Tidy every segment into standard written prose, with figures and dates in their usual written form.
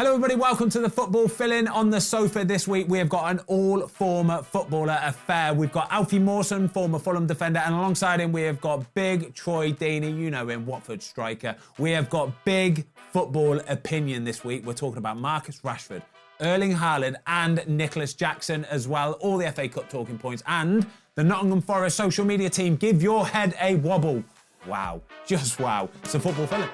Hello everybody, welcome to the Football Fill-In. On the sofa this week we have got an all-former footballer affair. We've got Alfie Mawson, former Fulham defender, and alongside him we have got big Troy Deeney, you know him, Watford striker. We have got big football opinion this week. We're talking about Marcus Rashford, Erling Haaland and Nicolas Jackson as well. All the FA Cup talking points and the Nottingham Forest social media team. Give your head a wobble. Wow, just wow. It's a Football Fill-In.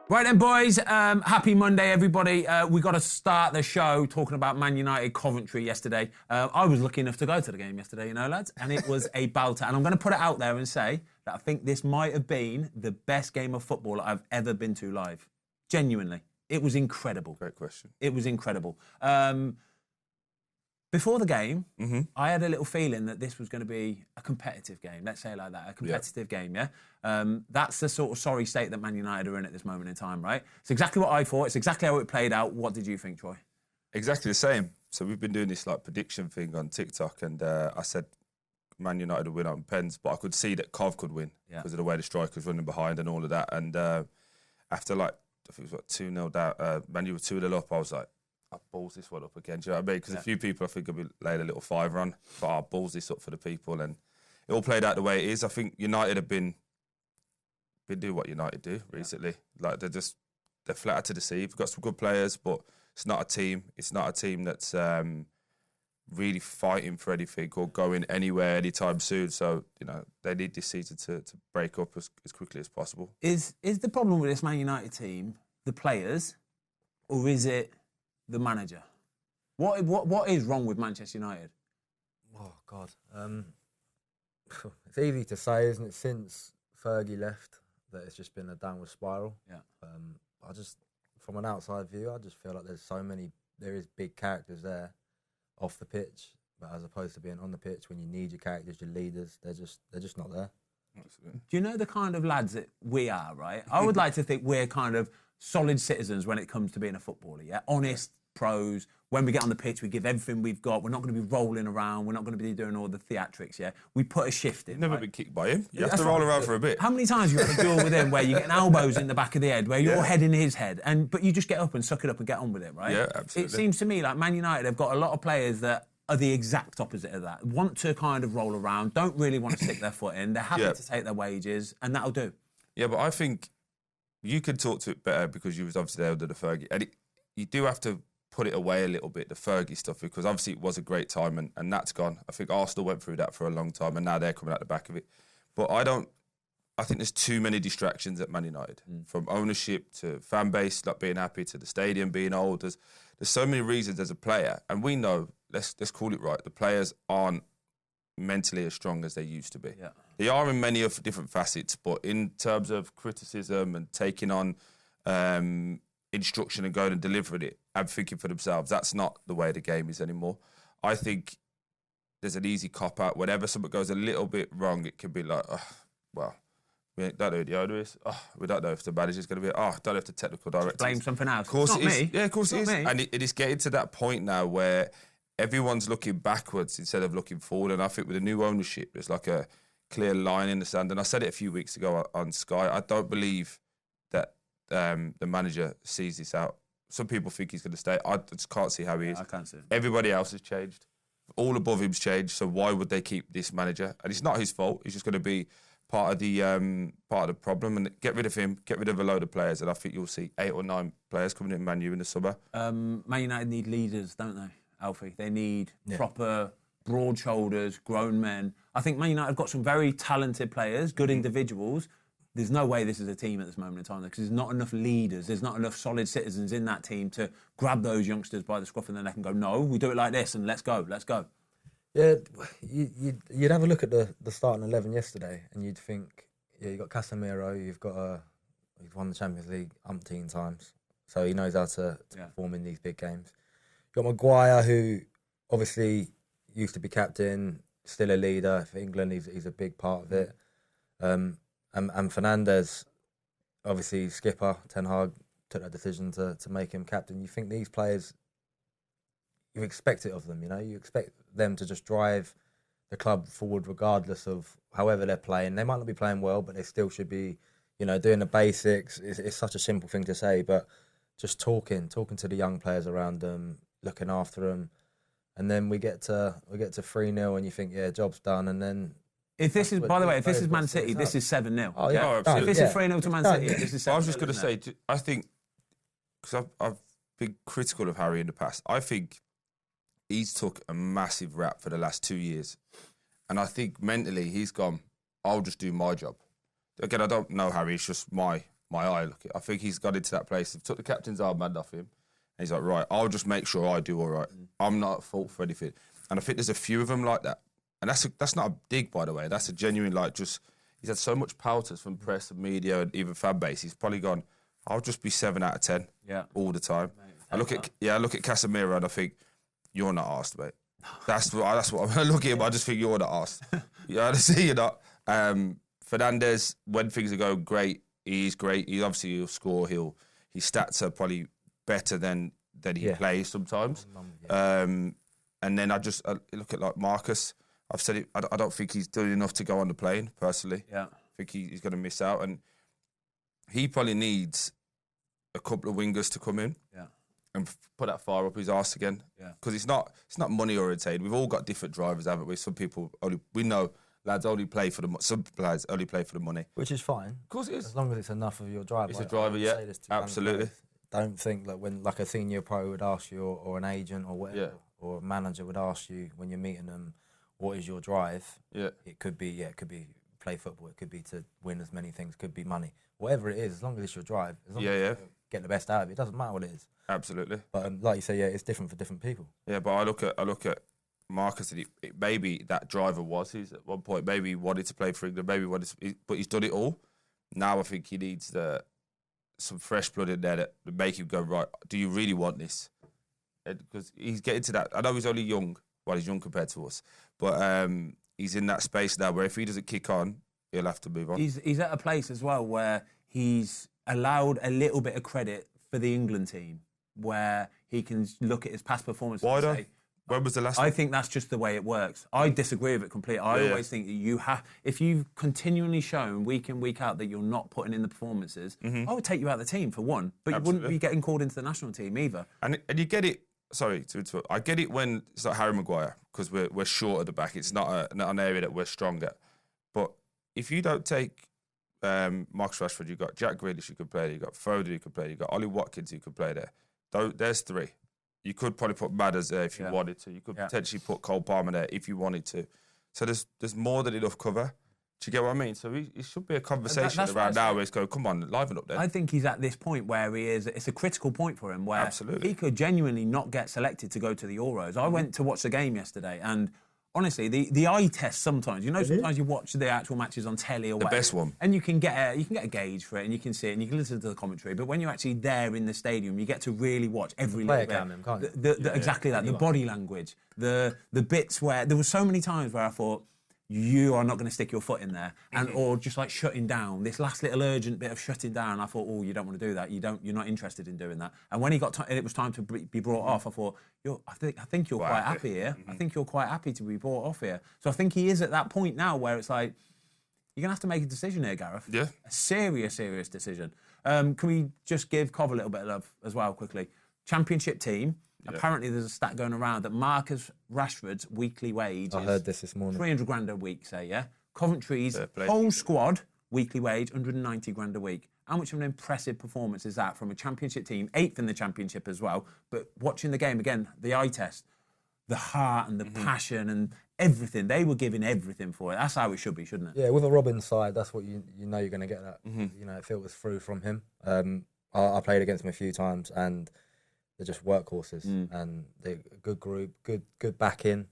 Right then, boys, happy Monday, everybody. We got to start the show talking about Man United Coventry yesterday. I was lucky enough to go to the game yesterday, you know, lads, and it was a belter. And I'm going to put it out there and say that I think this might have been the best game of football I've ever been to live. Genuinely. It was incredible. Great question. It was incredible. Before the game, I had a little feeling that this was going to be a competitive game. Let's say it like that, a competitive game, yeah? That's the sort of sorry state that Man United are in at this moment in time, right? It's exactly what I thought. It's exactly how it played out. What did you think, Troy? Exactly the same. So we've been doing this like prediction thing on TikTok, and I said Man United would win on pens, but I could see that Cov could win because of the way the strikers running behind and all of that. And after like, I think it was like 2-0 down, Man U were 2-0 up, I was like, I'll balls this one up again. Do you know what I mean? Because a few people I think have laid a little fiver on, but I'll balls this up for the people, and it all played out the way it is. I think United have been doing what United do recently. Like they're flat out to deceive. We've got some good players, but it's not a team. It's not a team that's really fighting for anything or going anywhere anytime soon. So, you know, they need this season to break up as quickly as possible. Is the problem with this Man United team the players, or is it the manager? What is wrong with Manchester United? Oh, God. It's easy to say, isn't it, since Fergie left, that it's just been a downward spiral. Yeah. From an outside view, I just feel like there is big characters there off the pitch, but as opposed to being on the pitch when you need your characters, your leaders, they're just not there. Absolutely. Do you know the kind of lads that we are, right? I would like to think we're kind of solid citizens when it comes to being a footballer, yeah? Honest, pros. When we get on the pitch, we give everything we've got. We're not going to be rolling around. We're not going to be doing all the theatrics, yeah? We put a shift in. You've never been kicked by him. You have to roll around for a bit. How many times have you had to deal with him where you're getting elbows in the back of the head, where you're heading his head, but you just get up and suck it up and get on with it, right? Yeah, absolutely. It seems to me like Man United have got a lot of players that are the exact opposite of that. Want to kind of roll around, don't really want to stick their foot in. They're happy to take their wages, and that'll do. Yeah, but I think you could talk to it better because you was obviously there under the Fergie. And you do have to put it away a little bit, the Fergie stuff, because obviously it was a great time and that's gone. I think Arsenal went through that for a long time and now they're coming out the back of it. But I think there's too many distractions at Man United, from ownership to fan base not being happy to the stadium being old. There's so many reasons as a player, and we know, let's call it right, the players aren't mentally as strong as they used to be. Yeah. They are in many of different facets, but in terms of criticism and taking on instruction and going and delivering it and thinking for themselves, that's not the way the game is anymore. I think there's an easy cop-out. Whenever something goes a little bit wrong, it can be like, we don't know who the owner is. We don't know if the manager's going to be. Don't know if the technical director just blame something else. Of course it is. Me. Yeah, of course it is. Me. And it is getting to that point now where everyone's looking backwards instead of looking forward. And I think with the new ownership, there's like a clear line in the sand. And I said it a few weeks ago on Sky. I don't believe that the manager sees this out. Some people think he's going to stay. I just can't see how he is. I can't see it. Everybody else has changed. All above him's changed. So why would they keep this manager? And it's not his fault. He's just going to be part of the problem. And get rid of him. Get rid of a load of players. And I think you'll see 8 or 9 players coming in Man U in the summer. Man United need leaders, don't they, Alfie? They need proper, broad shoulders, grown men. I think Man United have got some very talented players, good individuals. There's no way this is a team at this moment in time because there's not enough leaders, there's not enough solid citizens in that team to grab those youngsters by the scruff of the neck and go, no, we do it like this and let's go. Yeah, you'd have a look at the starting 11 yesterday and you'd think, you've got Casemiro, you've won the Champions League umpteen times, so he knows how to perform in these big games. You've got Maguire, who obviously used to be captain, still a leader for England, he's a big part of it. And Fernandez, obviously skipper, Ten Hag took that decision to make him captain. You think these players you expect it of them. You expect them to just drive the club forward regardless of however they're playing. They might not be playing well, but they still should be, doing the basics. It's such a simple thing to say, but just talking to the young players around them, looking after them, and then we get to 3-0, and you think, yeah, job's done, and then. If this is, by the way, if this is Man City, this is 7-0. Oh, yeah. Oh, absolutely. If this is 3-0 to Man City, this is 7-0. I was just going to say, I think, because I've been critical of Harry in the past, I think he's took a massive rap for the last 2 years. And I think mentally he's gone, I'll just do my job. Again, I don't know Harry, it's just my eye. I think he's got into that place. He took the captain's armband off him. And he's like, right, I'll just make sure I do all right. I'm not at fault for anything. And I think there's a few of them like that. And that's not a dig, by the way. That's a genuine, he's had so much pelters from press and media and even fan base. He's probably gone, I'll just be 7 out of 10 all the time. Mate, I look at Casemiro and I think, you're not arsed, mate. That's what I look at him. I just think you're not arsed. You're not. Fernandes, when things are going great, he's great. He'll score. His stats are probably better than he plays sometimes. And then I look at Marcus. I've said it. I don't think he's doing enough to go on the plane, personally. Yeah. I think he's going to miss out. And he probably needs a couple of wingers to come in and put that far up his arse again. Because it's not money orientated. We've all got different drivers, haven't we? Some people we know lads only play for some players only play for the money. Which is fine. Of course it is. As long as it's enough of your driver. It's a driver, yeah. Absolutely. Don't think that when a senior pro would ask you or an agent or whatever, or a manager would ask you when you're meeting them, what is your drive? Yeah. It could be play football. It could be to win as many things. It could be money. Whatever it is, as long as it's your drive, as long as you get the best out of it, it doesn't matter what it is. Absolutely. But like you say, it's different for different people. Yeah, but I look at Marcus, and maybe that driver was his at one point. Maybe he wanted to play for England. But he's done it all. Now I think he needs some fresh blood in there that make him go, right, do you really want this? Because he's getting to that. I know he's only young. Well, he's young compared to us. But he's in that space now where if he doesn't kick on, he'll have to move on. He's at a place as well where he's allowed a little bit of credit for the England team, where he can look at his past performances and say, when was the last I think that's just the way it works. I disagree with it completely. I always think that if you've continually shown week in, week out that you're not putting in the performances, I would take you out of the team for one, but you wouldn't be getting called into the national team either. And you get it. Sorry to interrupt. I get it when it's like Harry Maguire, because we're short at the back. It's not an area that we're strong at. But if you don't take Marcus Rashford, you've got Jack Grealish who could play there, you've got Foden who could play there, you've got Ollie Watkins who could play there. There's 3. You could probably put Madders there if you wanted to. You could potentially put Cole Palmer there if you wanted to. So there's more than enough cover. Do you get what I mean? So it should be a conversation around now where it's going, come on, liven up there. I think he's at this point where he is, it's a critical point for him where he could genuinely not get selected to go to the Euros. I went to watch the game yesterday and honestly, the eye test sometimes, sometimes you watch the actual matches on telly or whatever. The best one. And you can get a gauge for it and you can see it and you can listen to the commentary. But when you're actually there in the stadium, you get to really watch every little bit. Exactly that. The body language, the bits where there were so many times where I thought, you are not going to stick your foot in there, or just like shutting down. This last little urgent bit of shutting down, I thought, you don't want to do that. You're not interested in doing that. And when it was time to be brought off, I thought, I think you're quite happy here. I think you're quite happy to be brought off here. So I think he is at that point now where it's like, you're going to have to make a decision here, Gareth. Yeah. A serious decision. Can we just give Cov a little bit of love as well, quickly? Championship team. Apparently, there's a stat going around that Marcus Rashford's weekly wage I heard this morning. 300 grand a week, say, yeah? Coventry's whole squad, weekly wage, 190 grand a week. How much of an impressive performance is that from a championship team, 8th in the championship as well, but watching the game, again, the eye test, the heart and the passion and everything, they were giving everything for it. That's how it should be, shouldn't it? Yeah, with a Robin side, that's what you know you're going to get that. It filters through from him. I played against him a few times and they're just workhorses, and they're a good group, good backing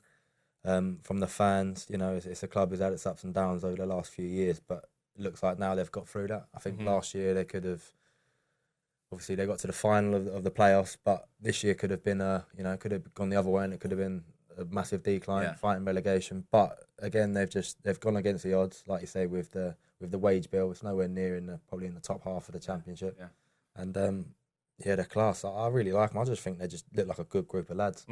from the fans. It's a club who's had its ups and downs over the last few years, but it looks like now they've got through that. I think last year they could have, obviously they got to the final of the playoffs, but this year could have been could have gone the other way, and it could have been a massive decline, fighting relegation. But again, they've gone against the odds, like you say, with the wage bill. It's nowhere near probably in the top half of the championship, and. Yeah, they're class. I really like them. I just think they just look like a good group of lads.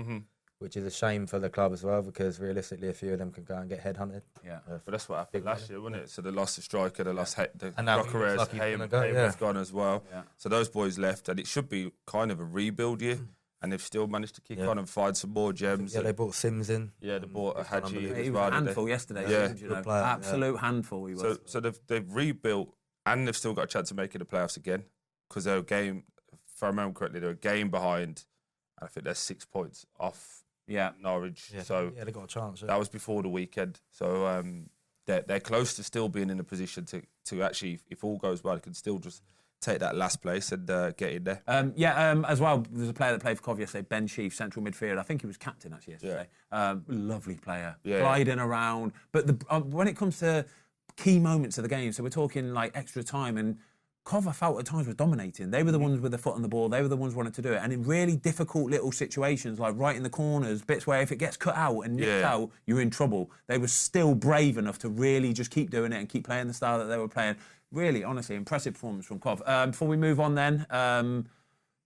which is a shame for the club as well, because realistically, a few of them can go and get headhunted. Yeah. But that's what happened last year, wasn't it? So they lost the striker, they lost the And now Rockera's, looks like he's gonna go, Hayward's gone as well. Yeah. So those boys left, and it should be kind of a rebuild year. And they've still managed to kick on and find some more gems. Yeah, they brought Sims in. Yeah, they bought a Hadji as He well. was a handful yesterday. Yeah. You know, player, absolute handful he was. So they've rebuilt, and they've still got a chance of making the playoffs again, because they're a game, if I remember correctly, they're a game behind. I think they're 6 points off Norwich. Yeah, So they got a chance. Yeah. that was before the weekend. So they're close to still being in a position to actually, if all goes well, they can still just take that last place and get in there. As well, there's a player that played for Cov yesterday, Ben Sheaf, central midfield. I think he was captain actually yesterday. Lovely player, gliding around. But when it comes to key moments of the game, so we're talking like extra time, and Cov, I felt at times was dominating. They were the ones with the foot on the ball. They were the ones wanting to do it. And in really difficult little situations, like right in the corners, bits where if it gets cut out and nicked out, you're in trouble. They were still brave enough to really just keep doing it and keep playing the style that they were playing. Really, honestly, impressive performance from Cov. Before we move on then,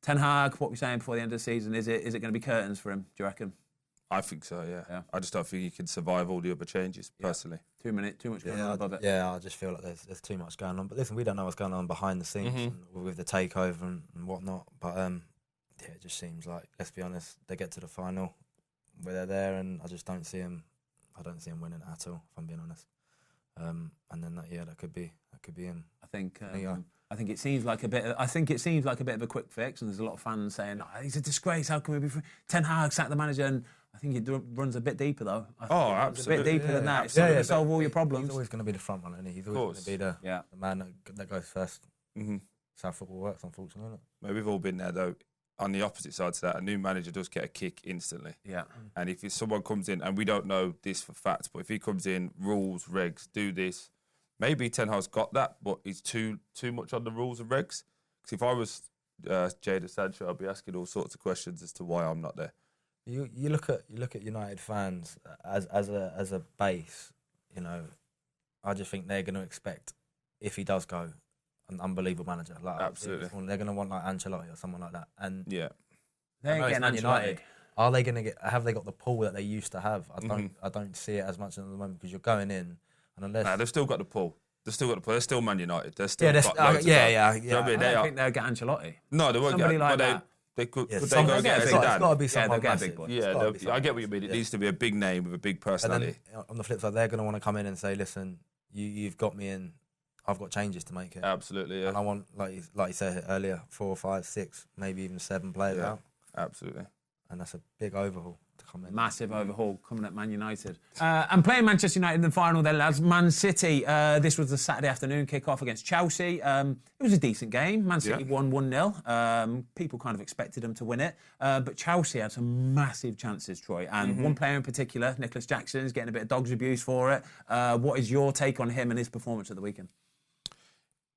Ten Hag, what we're saying before the end of the season, is it going to be curtains for him, do you reckon? I think so, yeah. I just don't think he can survive all the other changes, personally. 2 minutes, too much going on above it. Yeah, I just feel like there's too much going on. But listen, we don't know what's going on behind the scenes and with the takeover and whatnot. But it just seems like, let's be honest, they get to the final where they're there, and I just don't see him. I don't see him winning at all, if I'm being honest. And then that could be him. I think it seems like a bit. I think it seems like a bit of a quick fix, and there's a lot of fans saying he's a disgrace. How can we be free? Ten Hag sacked the manager, and I think it runs a bit deeper though. Absolutely, a bit deeper than that. It's not going to solve all your problems. He's always going to be the front runner, isn't he? He's always going to be the man that goes first. That's how football works, unfortunately, isn't it? Maybe we've all been there though. On the opposite side to that, a new manager does get a kick instantly. Yeah. And if someone comes in, and we don't know this for fact, but if he comes in, rules, regs, do this, maybe Ten Hag's got that, but he's too much on the rules and regs. Because if I was Jadon Sancho, I'd be asking all sorts of questions as to why I'm not there. You look at United fans as a base, you know. I just think they're going to expect, if he does go, an unbelievable manager. Like, absolutely, they're going to want like Ancelotti or someone like that. And they ain't getting United. Are they going to get? Have they got the pull that they used to have? I don't see it as much at the moment, because you're going in, and unless they've still got the pull. They're still Man United. They're still I don't think they'll get Ancelotti. No, they won't Somebody get. like that. They could. Yeah, could they go get it's Zidane? got to be someone they'll get a massive. big boy. Yeah, I get what you mean. It needs to be a big name with a big personality. And then on the flip side, they're going to want to come in and say, "Listen, you've got me in. I've got changes to make here." Absolutely, yeah. And I want, like you said earlier, 4, 5, 6, maybe even 7 players out. Absolutely. And that's a big overhaul to come in. Massive overhaul coming at Man United. And playing Manchester United in the final then, lads. Man City, this was the Saturday afternoon kick-off against Chelsea. It was a decent game. Man City won 1-0. People kind of expected them to win it. But Chelsea had some massive chances, Troy. And one player in particular, Nicolas Jackson, is getting a bit of dog's abuse for it. What is your take on him and his performance at the weekend?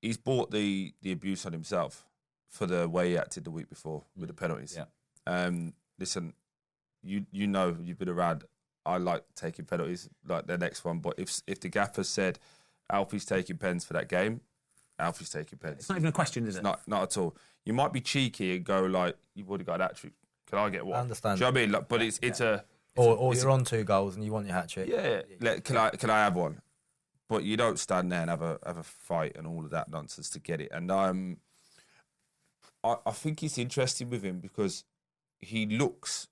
He's brought the abuse on himself for the way he acted the week before with the penalties. Yeah. Listen, you know, you've been around. I like taking penalties, like the next one. But if the gaffer said Alfie's taking pens for that game, Alfie's taking pens. It's not even a question, is it? Not at all. You might be cheeky and go like, "You've already got that trick. Can I get one?" I understand. Do you know what I mean? Like, but it's a. Or you're on 2 goals and you want your hat trick. Yeah. Can I have one? But you don't stand there and have a fight and all of that nonsense to get it. And I think it's interesting with him because he looks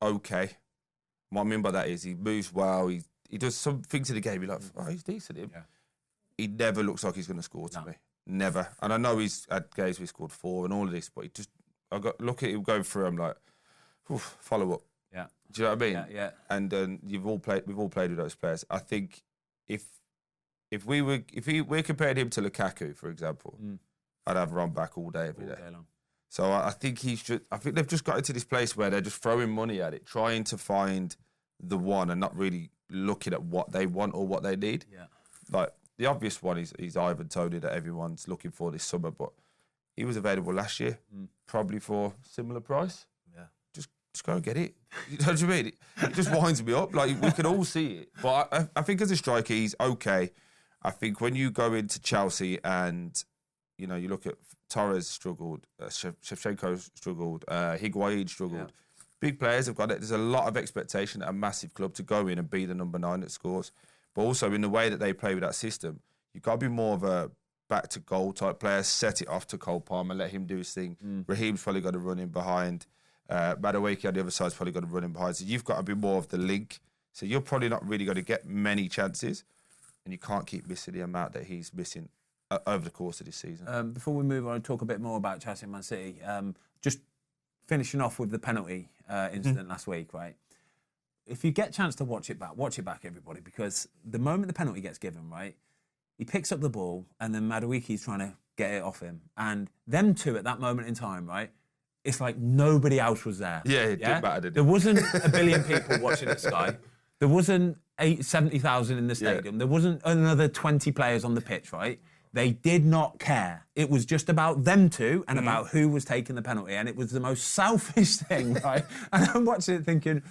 okay. What I mean by that is he moves well. He does some things in the game. You're like, oh, he's decent. He never looks like he's going to score to me. Never. And I know he's had games where he scored 4 and all of this, but look at him going through. I'm like, follow up. Yeah. Do you know what I mean? Yeah. And we've all played with those players. I think if we're comparing him to Lukaku, for example, I'd have run back all day, every day. Long. So I think they've just got into this place where they're just throwing money at it, trying to find the one and not really looking at what they want or what they need. Yeah. Like the obvious one is Ivan Toney that everyone's looking for this summer, but he was available last year, probably for similar price. Yeah. Just go and get it. You know what I mean? It just winds me up. Like we can all see it. But I think as a striker, he's okay. I think when you go into Chelsea and you look at Torres struggled, Shevchenko struggled, Higuain struggled. big players have got it. There's a lot of expectation at a massive club to go in and be the number 9 that scores. But also in the way that they play with that system, you've got to be more of a back to goal type player, set it off to Cole Palmer, let him do his thing. Raheem's probably got to run in behind. Madueke on the other side's probably got to run in behind. So you've got to be more of the link. So you're probably not really going to get many chances, and you can't keep missing the amount that he's missing over the course of this season. Before we move on and talk a bit more about Chelsea and Man City, just finishing off with the penalty incident last week, right? If you get a chance to watch it back, everybody, because the moment the penalty gets given, right, he picks up the ball and then Madueke's trying to get it off him. And them two at that moment in time, right, it's like nobody else was there. Yeah, it didn't matter, did it? There wasn't a billion people watching at Sky. There wasn't 70,000 in the stadium. There wasn't another 20 players on the pitch, right? They did not care. It was just about them two and about who was taking the penalty. And it was the most selfish thing, right? And I'm watching it thinking,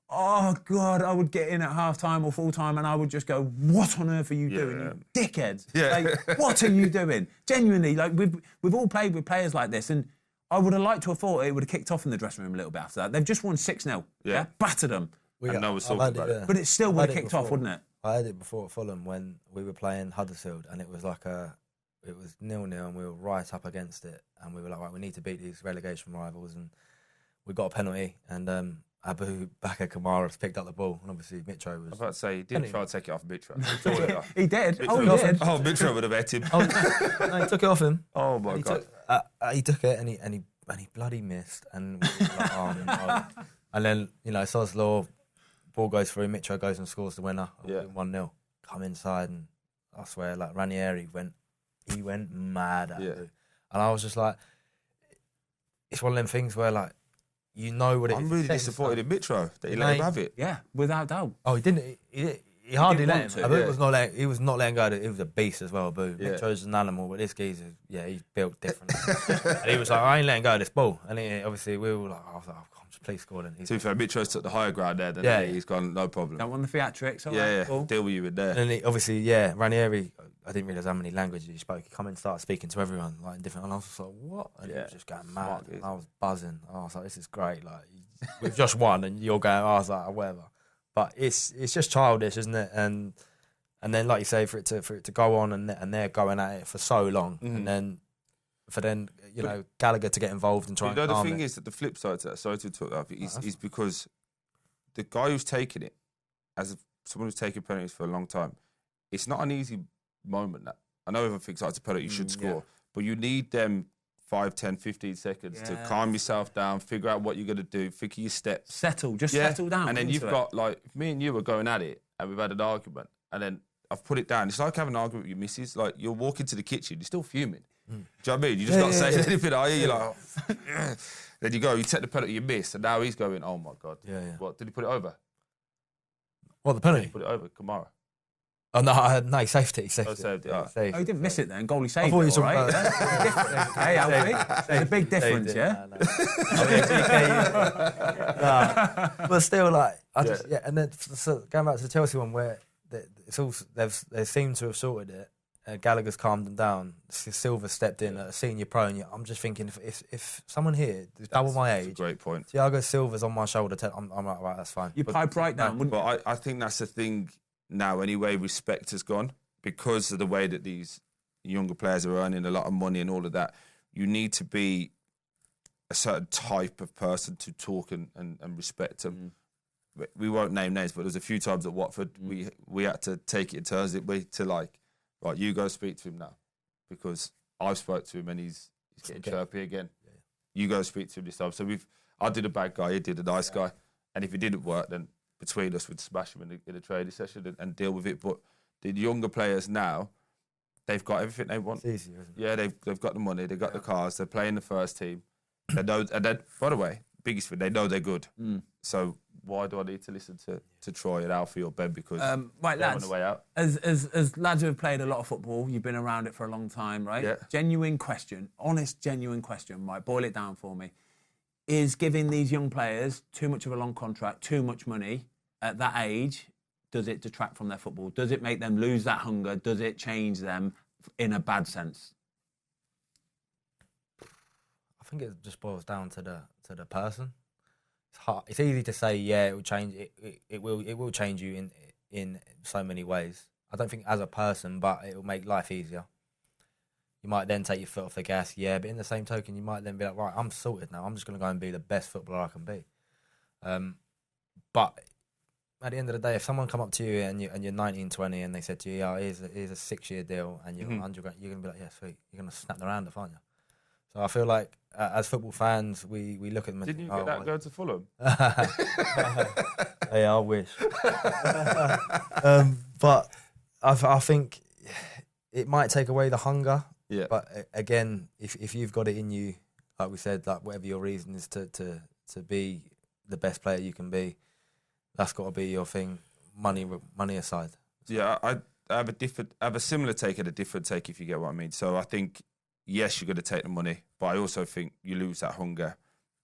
oh, God, I would get in at half-time or full-time and I would just go, what on earth are you doing, you dickheads? Like, what are you doing? Genuinely, like, we've all played with players like this, and I would have liked to have thought it would have kicked off in the dressing room a little bit after that. They've just won 6-0, battered them. And no one's talking about it. But it still would have kicked off, wouldn't it? I had it before at Fulham when we were playing Huddersfield, and it was like it was 0-0, and we were right up against it, and we were like, right, we need to beat these relegation rivals, and we got a penalty, and Abu Bakar Kamara picked up the ball, and obviously Mitro was... I was about to say, he didn't try to take it off Mitro. He did. Mitro, He did. Oh, Mitro would have hit him. No, he took it off him. Oh, my God. He took it, and he bloody missed, and we were like, oh, no. And then, Sod's Law, ball goes through, Mitro goes and scores the winner, 1-0. Come inside, and I swear, like, Ranieri went mad at Abu. And I was just like, it's one of them things where, like, you know what it is. I'm really disappointed in Mitro that he let him have it. Yeah, without doubt. Oh, he didn't. He hardly let him. Abu was he was not letting go. He was a beast as well, Abu. Mitro's an animal, but this geezer, he's built different. And he was like, I ain't letting go of this ball. And obviously we were like, I was like, oh, please score then. To be fair, Mitro's took the higher ground there. Then he's gone, no problem. Don't want the theatrics. Cool. Deal with you in there. And obviously, Ranieri, I didn't realise how many languages he spoke. He come in and started speaking to everyone, like in different. And I was just like, what? And he was just going mad. And I was buzzing. I was like, this is great. Like, we've just won, and you're going. I was like, whatever. But it's just childish, isn't it? And then, like you say, for it to go on, and they're going at it for so long, and then for Gallagher to get involved and try. And the thing is that the flip side to that, sorry to talk that, is because the guy who's taking it, as someone who's taken penalties for a long time, it's not an easy moment. That I know everyone thinks it's a penalty, you should score, but you need them 5, 10, 15 seconds to calm yourself down, figure out what you're going to do, think of your steps. Settle down. And then you've got, like, me and you were going at it, and we've had an argument, and then I've put it down. It's like having an argument with your missus. Like, you're walking to the kitchen, you're still fuming. Do you know what I mean? You're just not saying anything, are you? You're like, oh. Then you go, you take the penalty, you miss, and now he's going, oh, my God. What, did he put it over? What, the penalty? Put it over, Kamara. Oh, no, he saved it. He saved it. Oh, he didn't miss it then. Goalie saved I thought it, you all were right? Hey, Alfie. There's a big difference, yeah? But still, like, and then going back to the Chelsea one where it's all, they seem to have sorted it. Gallagher's calmed them down. Silva stepped in at a senior pro, and I'm just thinking, if someone here is double my age, that's a great point. Thiago Silva's on my shoulder, I'm like, right, that's fine. You pipe right down, wouldn't you? But I think that's the thing now anyway. Respect has gone because of the way that these younger players are earning a lot of money and all of that. You need to be a certain type of person to talk and respect them. We won't name names, but there's a few times at Watford we had to take it in turns, to like, right, you go speak to him now, because I've spoke to him and he's getting chirpy again. You go speak to him this time. So I did a bad guy, he did a nice guy, and if it didn't work, then between us we'd smash him in a training session and deal with it. But the younger players now, they've got everything they want. It's easier, isn't it? Yeah, they've got the money, they've got the cars, they're playing the first team. They know, and then, by the way, biggest thing, they know they're good. So why do I need to listen to Troy and Alfie or Ben because right, they're lads, on the way out? As lads who have played a lot of football, you've been around it for a long time, right? Yeah. Genuine question, honest, genuine question, right? Boil it down for me. Is giving these young players too much of a long contract, too much money at that age, does it detract from their football? Does it make them lose that hunger? Does it change them in a bad sense? I think it just boils down to the person. it's hard. It's easy to say, yeah, it will change. It will change you in so many ways. I don't think as a person, but it will make life easier. You might then take your foot off the gas, yeah, but in the same token, you might then be like, right, I'm sorted now. I'm just going to go and be the best footballer I can be. But at the end of the day, if someone come up to you and you're 19, 20 and they said to you, yeah, here's a 6-year deal and you're 100 grand, you're going to be like, yeah, sweet. You're going to snap the round off, aren't you? So I feel like as football fans, we look at them and didn't you get that go to Fulham? Yeah, I wish. But I think it might take away the hunger. Yeah. But again, if you've got it in you, like we said, like whatever your reason is to be the best player you can be, that's got to be your thing. Money aside. Yeah, I have a similar take and a different take, if you get what I mean. So I think, yes, you're going to take the money, but I also think you lose that hunger.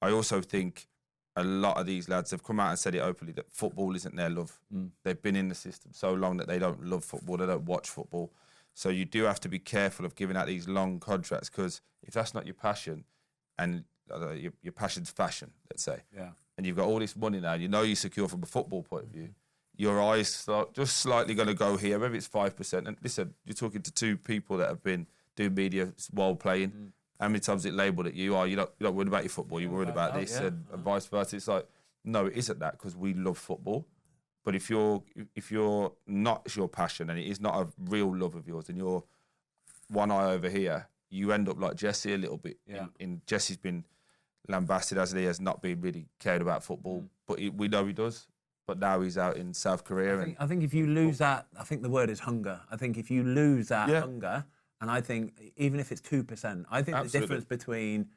I also think a lot of these lads have come out and said it openly that football isn't their love. They've been in the system so long that they don't love football, they don't watch football. So you do have to be careful of giving out these long contracts, because if that's not your passion, and your passion's fashion, let's say, and you've got all this money now, you know you're secure from a football point of view, your eyes just slightly going to go here, maybe it's 5%. And listen, you're talking to two people that have been doing media while playing. How many times it labelled at you, you're not worried about your football, you're worried about this, and vice versa. It's like, no, it isn't that, because we love football. But if you're not your passion and it is not a real love of yours, and you're one eye over here, you end up like Jesse a little bit. In Jesse's been lambasted as he has not been really cared about football, but we know he does. But now he's out in South Korea. I think if you lose that, I think the word is hunger. I think if you lose that hunger, and I think even if it's 2%, I think the difference between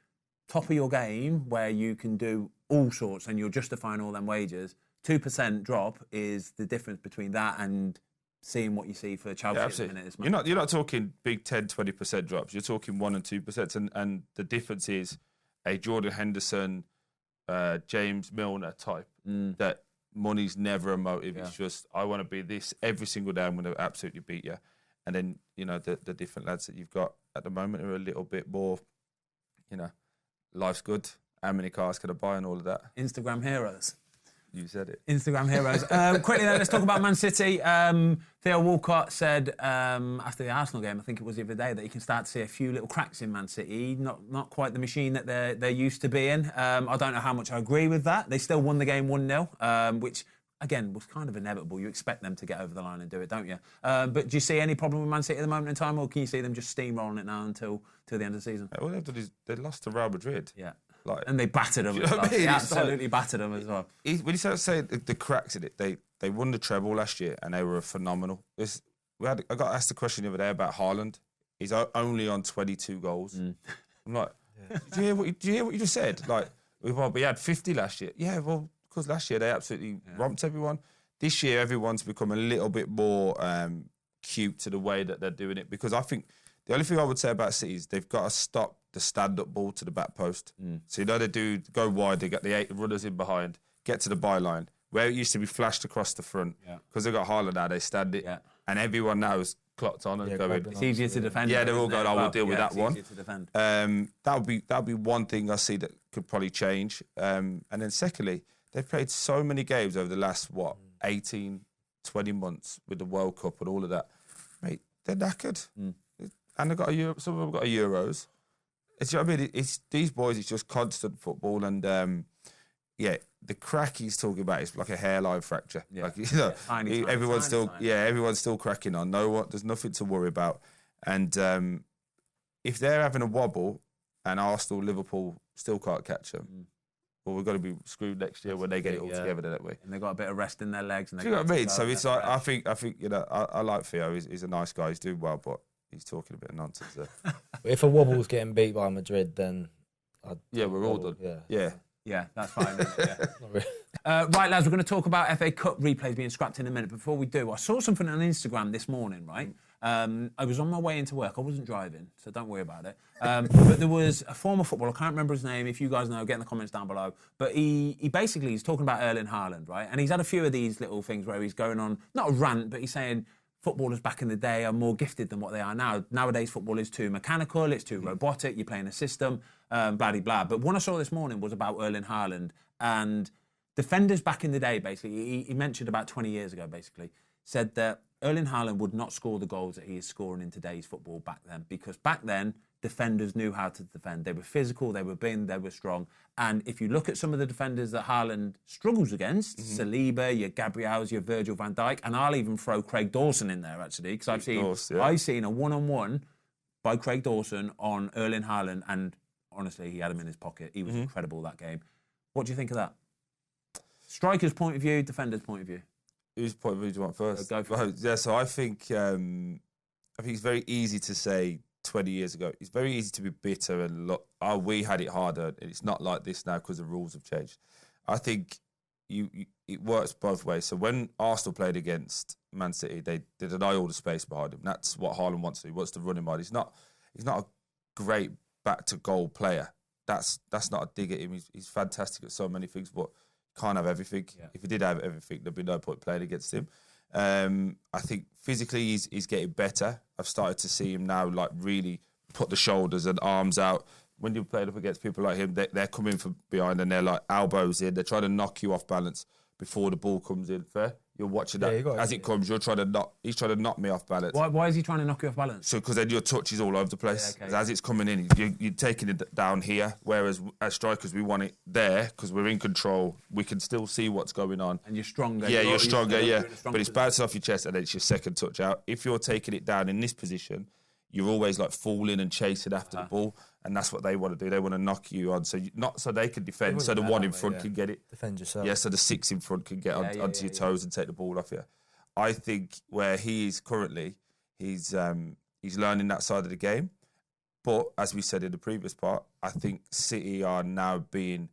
top of your game, where you can do all sorts and you're justifying all them wages, 2% drop is the difference between that and seeing what you see for Chelsea at the minute. You're not talking big 10, 20% drops. You're talking 1% and 2%. And the difference is a Jordan Henderson, James Milner type, that money's never a motive. It's just, I want to be this every single day. I'm going to absolutely beat you. And then, the different lads that you've got at the moment are a little bit more, life's good. How many cars can I buy and all of that? Instagram heroes. You said it. Instagram heroes. Quickly then, let's talk about Man City. Theo Walcott said after the Arsenal game, I think it was the other day, that you can start to see a few little cracks in Man City. Not quite the machine that they're used to being. I don't know how much I agree with that. They still won the game 1-0, which, again, was kind of inevitable. You expect them to get over the line and do it, don't you? But do you see any problem with Man City at the moment in time, or can you see them just steamrolling it now until the end of the season? All they've done is they lost to Real Madrid. Yeah. And they battered them. They absolutely battered them as well. When you say the cracks in it, they won the treble last year and they were phenomenal. I got asked a question the other day about Haaland. He's only on 22 goals. I'm like, do you hear what you just said? Like, we had 50 last year. Yeah, well, because last year they absolutely romped everyone. This year, everyone's become a little bit more cute to the way that they're doing it, because I think the only thing I would say about City is they've got to stop the stand-up ball to the back post. So, they do go wide, they get the 8 runners in behind, get to the byline, where it used to be flashed across the front. Because they've got Haaland now, they stand it. And everyone now is clocked on and going. It's easier to defend. Yeah, they're all going, we'll deal with that one. It's easier to defend. That would be one thing I see that could probably change. And then secondly, they've played so many games over the last, 18, 20 months with the World Cup and all of that. Mate, they're knackered. And they've got some of them got a Euros. It's, I mean, it's these boys, it's just constant football. And, the crack he's talking about is like a hairline fracture. Everyone's still cracking on. There's nothing to worry about. And if they're having a wobble and Arsenal, Liverpool still can't catch them, well, we've got to be screwed next year when they get it all together, don't we? And they've got a bit of rest in their legs. And do you know what I mean? So it's like, I think I like Theo. He's a nice guy. He's doing well, but he's talking a bit of nonsense there. If a wobble's getting beat by Madrid, then we're all done. Yeah, that's fine. Right, lads, we're going to talk about FA Cup replays being scrapped in a minute. Before we do, I saw something on Instagram this morning, right? I was on my way into work. I wasn't driving, so don't worry about it. But there was a former footballer, I can't remember his name. If you guys know, get in the comments down below. But he's talking about Erling Haaland, right? And he's had a few of these little things where he's going on, not a rant, but he's saying footballers back in the day are more gifted than what they are now. Nowadays, football is too mechanical, it's too robotic, you're playing a system, blah, blah, blah. But one I saw this morning was about Erling Haaland, and defenders back in the day, basically, he mentioned about 20 years ago, basically, said that Erling Haaland would not score the goals that he is scoring in today's football back then, because back then, defenders knew how to defend. They were physical, they were big, they were strong. And if you look at some of the defenders that Haaland struggles against, Saliba, your Gabriels, your Virgil van Dijk, and I'll even throw Craig Dawson in there, actually, because I've seen a one-on-one by Craig Dawson on Erling Haaland, and honestly, he had him in his pocket. He was incredible that game. What do you think of that? Striker's point of view, defender's point of view. Whose point of view do you want first? Go for it. Yeah, so I think it's very easy to say 20 years ago. It's very easy to be bitter and look, we had it harder. It's not like this now because the rules have changed. I think it works both ways. So when Arsenal played against Man City, they deny all the space behind him. That's what Haaland wants to do. He wants to run him hard. He's not a great back to goal player. That's not a dig at him. He's fantastic at so many things, but can't have everything. Yeah. If he did have everything, there'd be no point playing against him. I think physically he's getting better. I've started to see him now like really put the shoulders and arms out. When you're playing up against people like him, they're coming from behind and they're like elbows in. They're trying to knock you off balance before the ball comes in. Fair? You're watching that as it comes. He's trying to knock me off balance. Why is he trying to knock you off balance? So because then your touch is all over the place. Yeah, okay. As it's coming in, you're taking it down here. Whereas as strikers, we want it there because we're in control. We can still see what's going on. And you're stronger. Yeah, you're stronger. Yeah, but it's bouncing off your chest and then it's your second touch out. If you're taking it down in this position, you're always like falling and chasing after the ball, and that's what they want to do. They want to knock you on, so they can defend, so the one in front can get it. Defend yourself. Yeah, so the six in front can get onto your toes and take the ball off you. I think where he is currently, he's learning that side of the game. But as we said in the previous part, I think City are now being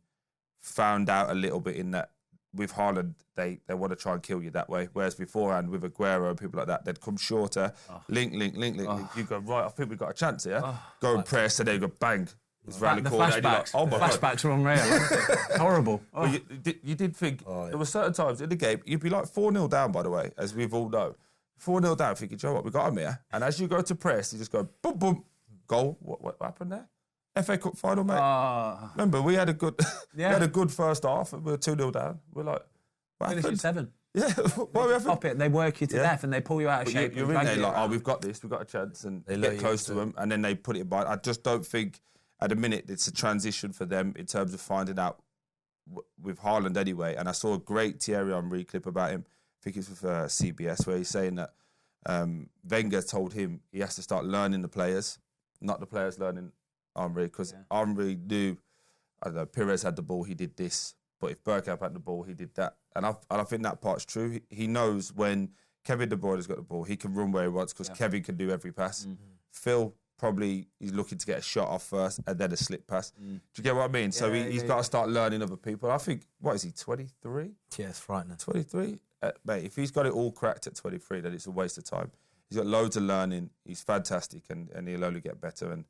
found out a little bit in that with Haaland, they want to try and kill you that way. Whereas beforehand, with Aguero and people like that, they'd come shorter, link. You go, right, I think we've got a chance here. Go and press, and then you go, bang. It's round the corner. Flashbacks. Oh my God. Flashbacks are unreal. It's horrible. Well, you did think, there were certain times in the game, you'd be like 4-0 down, by the way, as we've all known. 4-0 down, thinking, Joe, what, we got him here. And as you go to press, you just go, boom, boom, goal. What happened there? FA Cup final, mate. Remember, we had a good first half. We were 2-0 down. We're like, what happened? Finish at 7. Yeah, what happened? Pop it, and they work you to death, and they pull you out of shape. You're in there like, we've got this, we've got a chance, and they get close to them, and then they put it by. I just don't think, at the minute, it's a transition for them in terms of finding out with Haaland anyway. And I saw a great Thierry Henry clip about him. I think it's with CBS, where he's saying that Wenger told him he has to start learning the players, not the players learning Henry, because Henry knew, I don't know, Pires had the ball, he did this. But if Bergkamp had the ball, he did that. And I think that part's true. He knows when Kevin De Bruyne has got the ball, he can run where he wants because Kevin can do every pass. Phil probably is looking to get a shot off first and then a slip pass. Do you get what I mean? So he's got to start learning other people. I think, what is he, 23? Yeah, it's frightening. 23? Mate, if he's got it all cracked at 23, then it's a waste of time. He's got loads of learning. He's fantastic and he'll only get better. And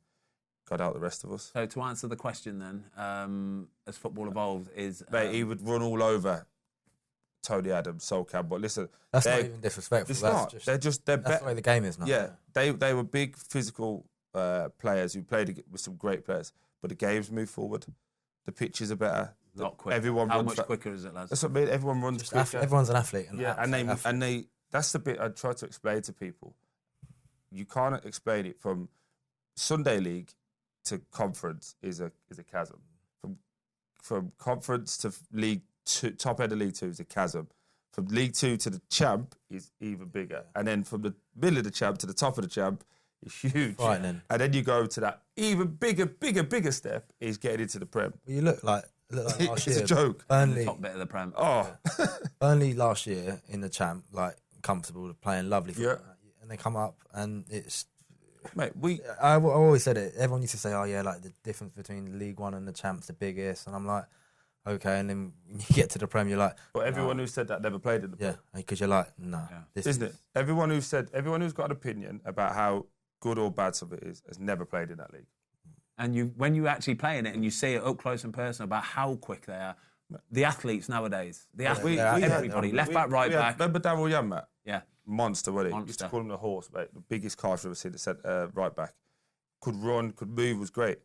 God out the rest of us. So to answer the question then, as football evolved, is... Mate, he would run all over Tony Adams, Sol Campbell. Listen... That's not even disrespectful. They're that's the way the game is now. Yeah, they were big physical players who played with some great players, but the game's moved forward. The pitches are better. Not quick. How much quicker is it, lads? That's what I mean. Everyone runs quicker. Everyone's an athlete. And they that's the bit I try to explain to people. You can't explain it from Sunday League to conference is a chasm. From conference to League 2, top end of League 2 is a chasm. From League 2 to the champ is even bigger. And then from the middle of the champ to the top of the champ is huge. Frightening. And then you go to that even bigger step is getting into the Prem. Well, you look like last year. It's a joke. Burnley, top bit of the Prem. Burnley last year in the champ, like comfortable, playing lovely football. And they come up and it's... Mate, I always said it. Everyone used to say, "Oh yeah, like the difference between League One and the Champ's the biggest," and I'm like, "Okay." And then when you get to the Prem, you're like, "But everyone who said that never played in the Prem." Yeah, because you're like, "No, isn't it?" Everyone who's got an opinion about how good or bad something is has never played in that league. And when you actually play in it and you see it up close and personal about how quick they are, the athleites nowadays, everybody, left back, right back. Remember Daryl Young, Matt? Yeah. Monster, wasn't he? Used to call him the horse, mate. The biggest car I've ever seen. Right back, could run, could move, was great.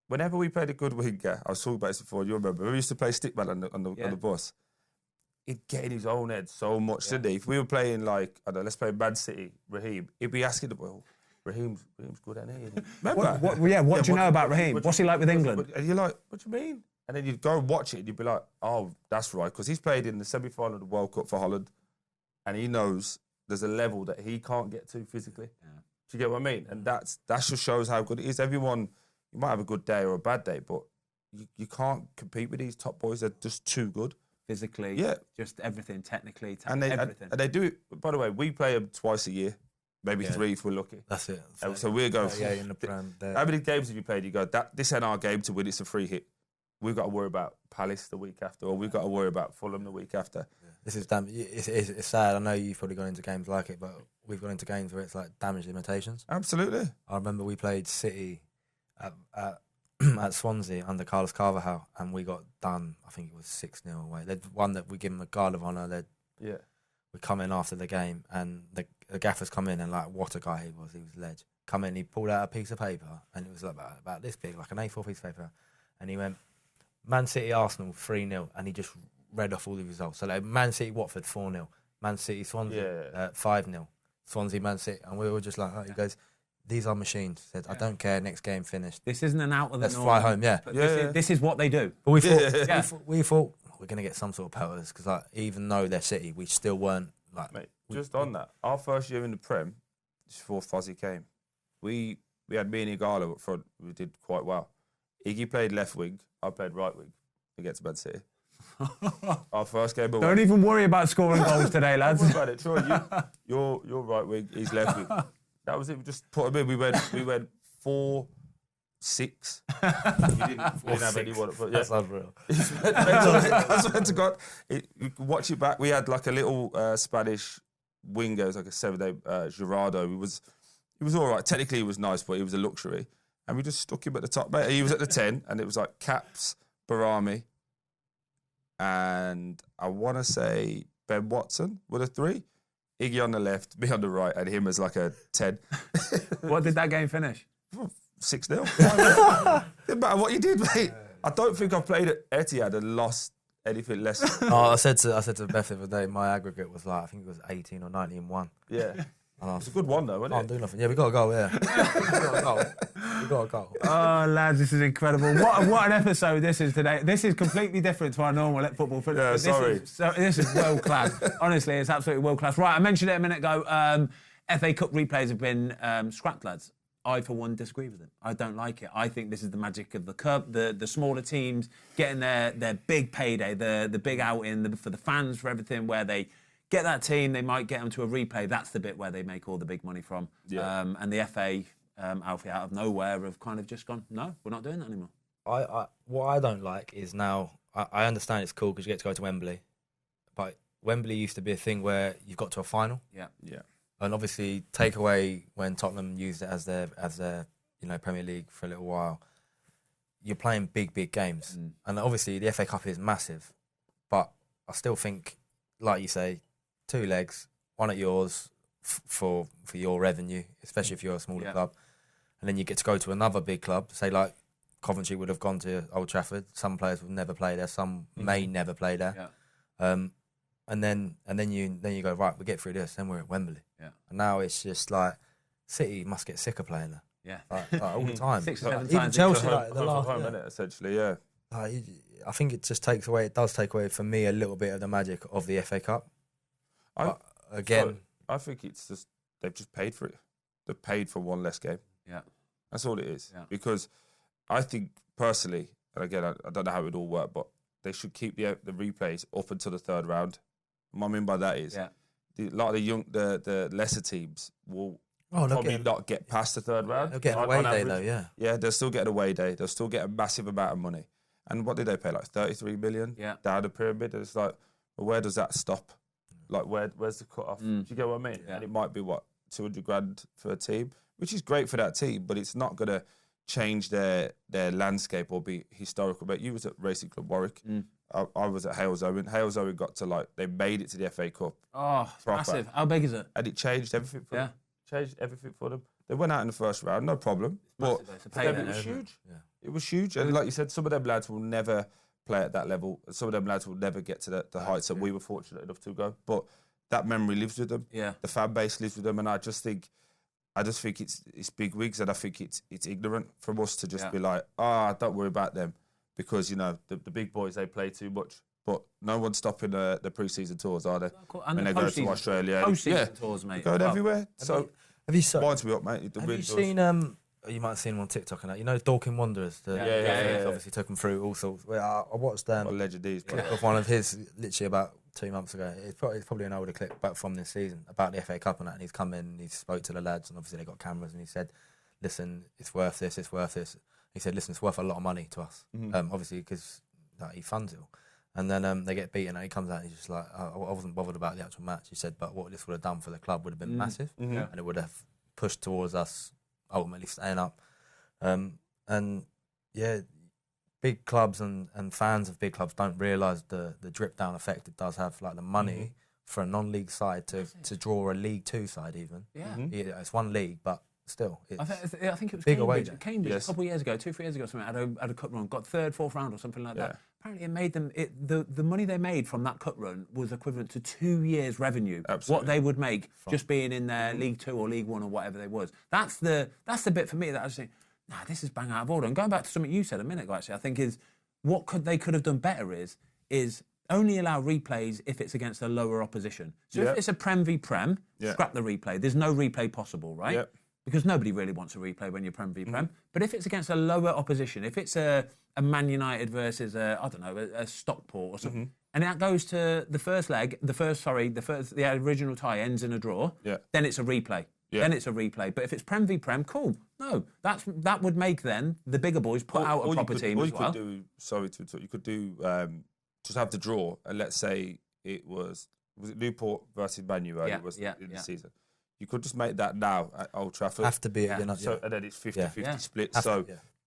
whenever we played a good winger, I was talking about this before, you remember, we used to play stickman on the bus. He'd get in his own head so much, didn't he? If we were playing like, I don't know, let's play Man City, Raheem, he'd be asking the ball, Raheem's good, ain't he? Remember? What do you know about Raheem? What's he like with England? And you're like, what do you mean? And then you'd go and watch it and you'd be like, oh, that's right, because he's played in the semi-final of the World Cup for Holland and he knows there's a level that he can't get to physically. Yeah. Do you get what I mean? And that just shows how good it is. Everyone, you might have a good day or a bad day, but you can't compete with these top boys. They're just too good. Physically, just everything, technically, everything. And they do it, by the way, we play them twice a year, maybe 3 if we're lucky. That's it. So we'll go, in the Prem. How many games have you played? You go, this ain't our game to win, it's a free hit. We've got to worry about Palace the week after, or we've got to worry about Fulham the week after. Yeah. This is it's sad. I know you've probably gone into games like it, but we've gone into games where it's like damage limitations. Absolutely. I remember we played City at Swansea under Carlos Carvajal, and we got done. I think it was 6-0 away. They'd won that. We give them a guard of honour. We come in after the game, and the gaffers come in, and like what a guy he was. He was ledge. Come in, he pulled out a piece of paper, and it was like about this big, like an A4 piece of paper, and he went, Man City Arsenal 3-0, and he just read off all the results. So like Man City Watford 4-0, Man City Swansea 5-0, Swansea Man City, and we were just like, he goes, these are machines. He said, I don't care. Next game finished. This isn't an out of the Let's fly home. Yeah. This is what they do. But we thought we thought we're going to get some sort of pelters because like, even though they're City, we still weren't like. Mate, just on that, our first year in the Prem, just before Fozzie came, we had me and Igalo up front. We did quite well. Iggy played left wing. I played right wing against Man City. Our first game away. Don't even worry about scoring goals today, lads. Don't worry about it. Troy, you're right wing. He's left wing. That was it. We just put him in. We went 4-6. We didn't have anyone. That's unreal. I swear to God, you can watch it back. We had like a little Spanish winger, it was like a 7-day Gerardo. He was all right. Technically, he was nice, but he was a luxury. And we just stuck him at the top. Mate, he was at the 10, and it was like Caps, Barami, and I want to say Ben Watson were the 3. Iggy on the left, me on the right, and him as like a 10. What did that game finish? 6-0. Didn't matter what you did, mate. I don't think I've played at Etihad and lost anything less. I said to Beth the other day, my aggregate was like, I think it was 18 or 19-1. Yeah. It's a good one though, wasn't it? Can't do nothing. Yeah, we got a goal, yeah. We got a goal. Oh, lads, this is incredible. What an episode this is today. This is completely different to our normal football. Yeah, sorry. This is world class. Honestly, it's absolutely world class. Right, I mentioned it a minute ago. FA Cup replays have been scrapped, lads. I, for one, disagree with them. I don't like it. I think this is the magic of the cup. The smaller teams getting their big payday, the big outing for the fans, for everything, where they get that team, they might get them to a replay. That's the bit where they make all the big money from. Yeah. And the FA, Alfie, out of nowhere, have kind of just gone, no, we're not doing that anymore. What I don't like is now, I understand it's cool because you get to go to Wembley, but Wembley used to be a thing where you've got to a final. Yeah. And obviously, take away when Tottenham used it as their Premier League for a little while, you're playing big games. And obviously, the FA Cup is massive, but I still think, like you say, 2 legs, one at yours for your revenue, especially if you're a smaller club. And then you get to go to another big club, say like Coventry would have gone to Old Trafford. Some players will never play there, some may never play there. Yeah. And then you go, right, we get through this, then we're at Wembley. Yeah. And now it's just like City must get sick of playing there. Yeah. Like all the time. 6 or 7 even times. Chelsea, like the last home, isn't it, essentially, yeah. I think it just does take away for me a little bit of the magic of the FA Cup. I think it's just they've just paid for it. They've paid for one less game. Yeah, that's all it is. Yeah. Because I think personally, and again, I don't know how it would all work, but they should keep the replays up until the 3rd round. What I mean by that is, the lesser teams will probably not get past the 3rd round. They'll get an away day though, yeah. Yeah, they'll still get an away day. They'll still get a massive amount of money. And what did they pay? Like 33 million down the pyramid. And it's like, well, where does that stop? Like, where's the cut off? Do you get what I mean? Yeah. And it might be 200 grand for a team, which is great for that team, but it's not going to change their landscape or be historical. But you was at Racing Club Warwick. I was at Hales Owen. Hales Owen got to they made it to the FA Cup. Oh, massive. How big is it? And it changed everything for them. Changed everything for them. They went out in the first round, no problem. But for them, it was huge. Yeah. It was huge. And like you said, some of them lads will never play at that level. Some of them lads will never get to the heights that we were fortunate enough to go. But that memory lives with them. Yeah. The fan base lives with them. And I just think it's big wigs, and I think it's ignorant from us to just be like, don't worry about them, because the big boys, they play too much. But no one's stopping the pre-season tours, are they? And they go to Australia. Post-season tours, mate. Going everywhere. So have you winds me up, mate. Have you seen? You might have seen him on TikTok and that. Dorking Wanderers. Obviously took him through all sorts. Well, I watched a clip of one of his literally about 2 months ago. It's probably an older clip, but from this season, about the FA Cup and that. And he's come in and he spoke to the lads, and obviously they got cameras, and he said, "Listen, it's worth this. It's worth this." He said, "Listen, it's worth a lot of money to us, obviously because he funds it all." And then they get beaten, and he comes out and he's just like, I wasn't bothered about the actual match. He said, but what this would have done for the club would have been massive, and it would have pushed towards us ultimately staying up. Big clubs and fans of big clubs don't realise the drip down effect it does have, like the money for a non-league side to draw a League Two side even. Yeah. It's one league, but still, I think it was bigger Cambridge a couple of years ago, 2-3 years ago, something had a cup run, got third, fourth round or something like that. Apparently, it made them the money they made from that cup run was equivalent to 2 years' revenue. Absolutely. What they would make just being in their League Two or League One or whatever they was. That's the bit for me that I was saying, this is bang out of order. And going back to something you said a minute ago, actually, I think is what they could have done better is only allow replays if it's against a lower opposition. So if it's a Prem v Prem, scrap the replay. There's no replay possible, right? Yep. Because nobody really wants a replay when you're Prem v Prem. But if it's against a lower opposition, if it's a Man United versus a Stockport or something, and that goes to the first leg, the original tie ends in a draw, then it's a replay. Yeah. Then it's a replay. But if it's Prem v Prem, cool. No, that would make then the bigger boys put out a proper team as well. You could do just have the draw, and let's say it was it Newport versus Man U in the season. You could just make that now at Old Trafford. Have to be and then it's 50-50 split.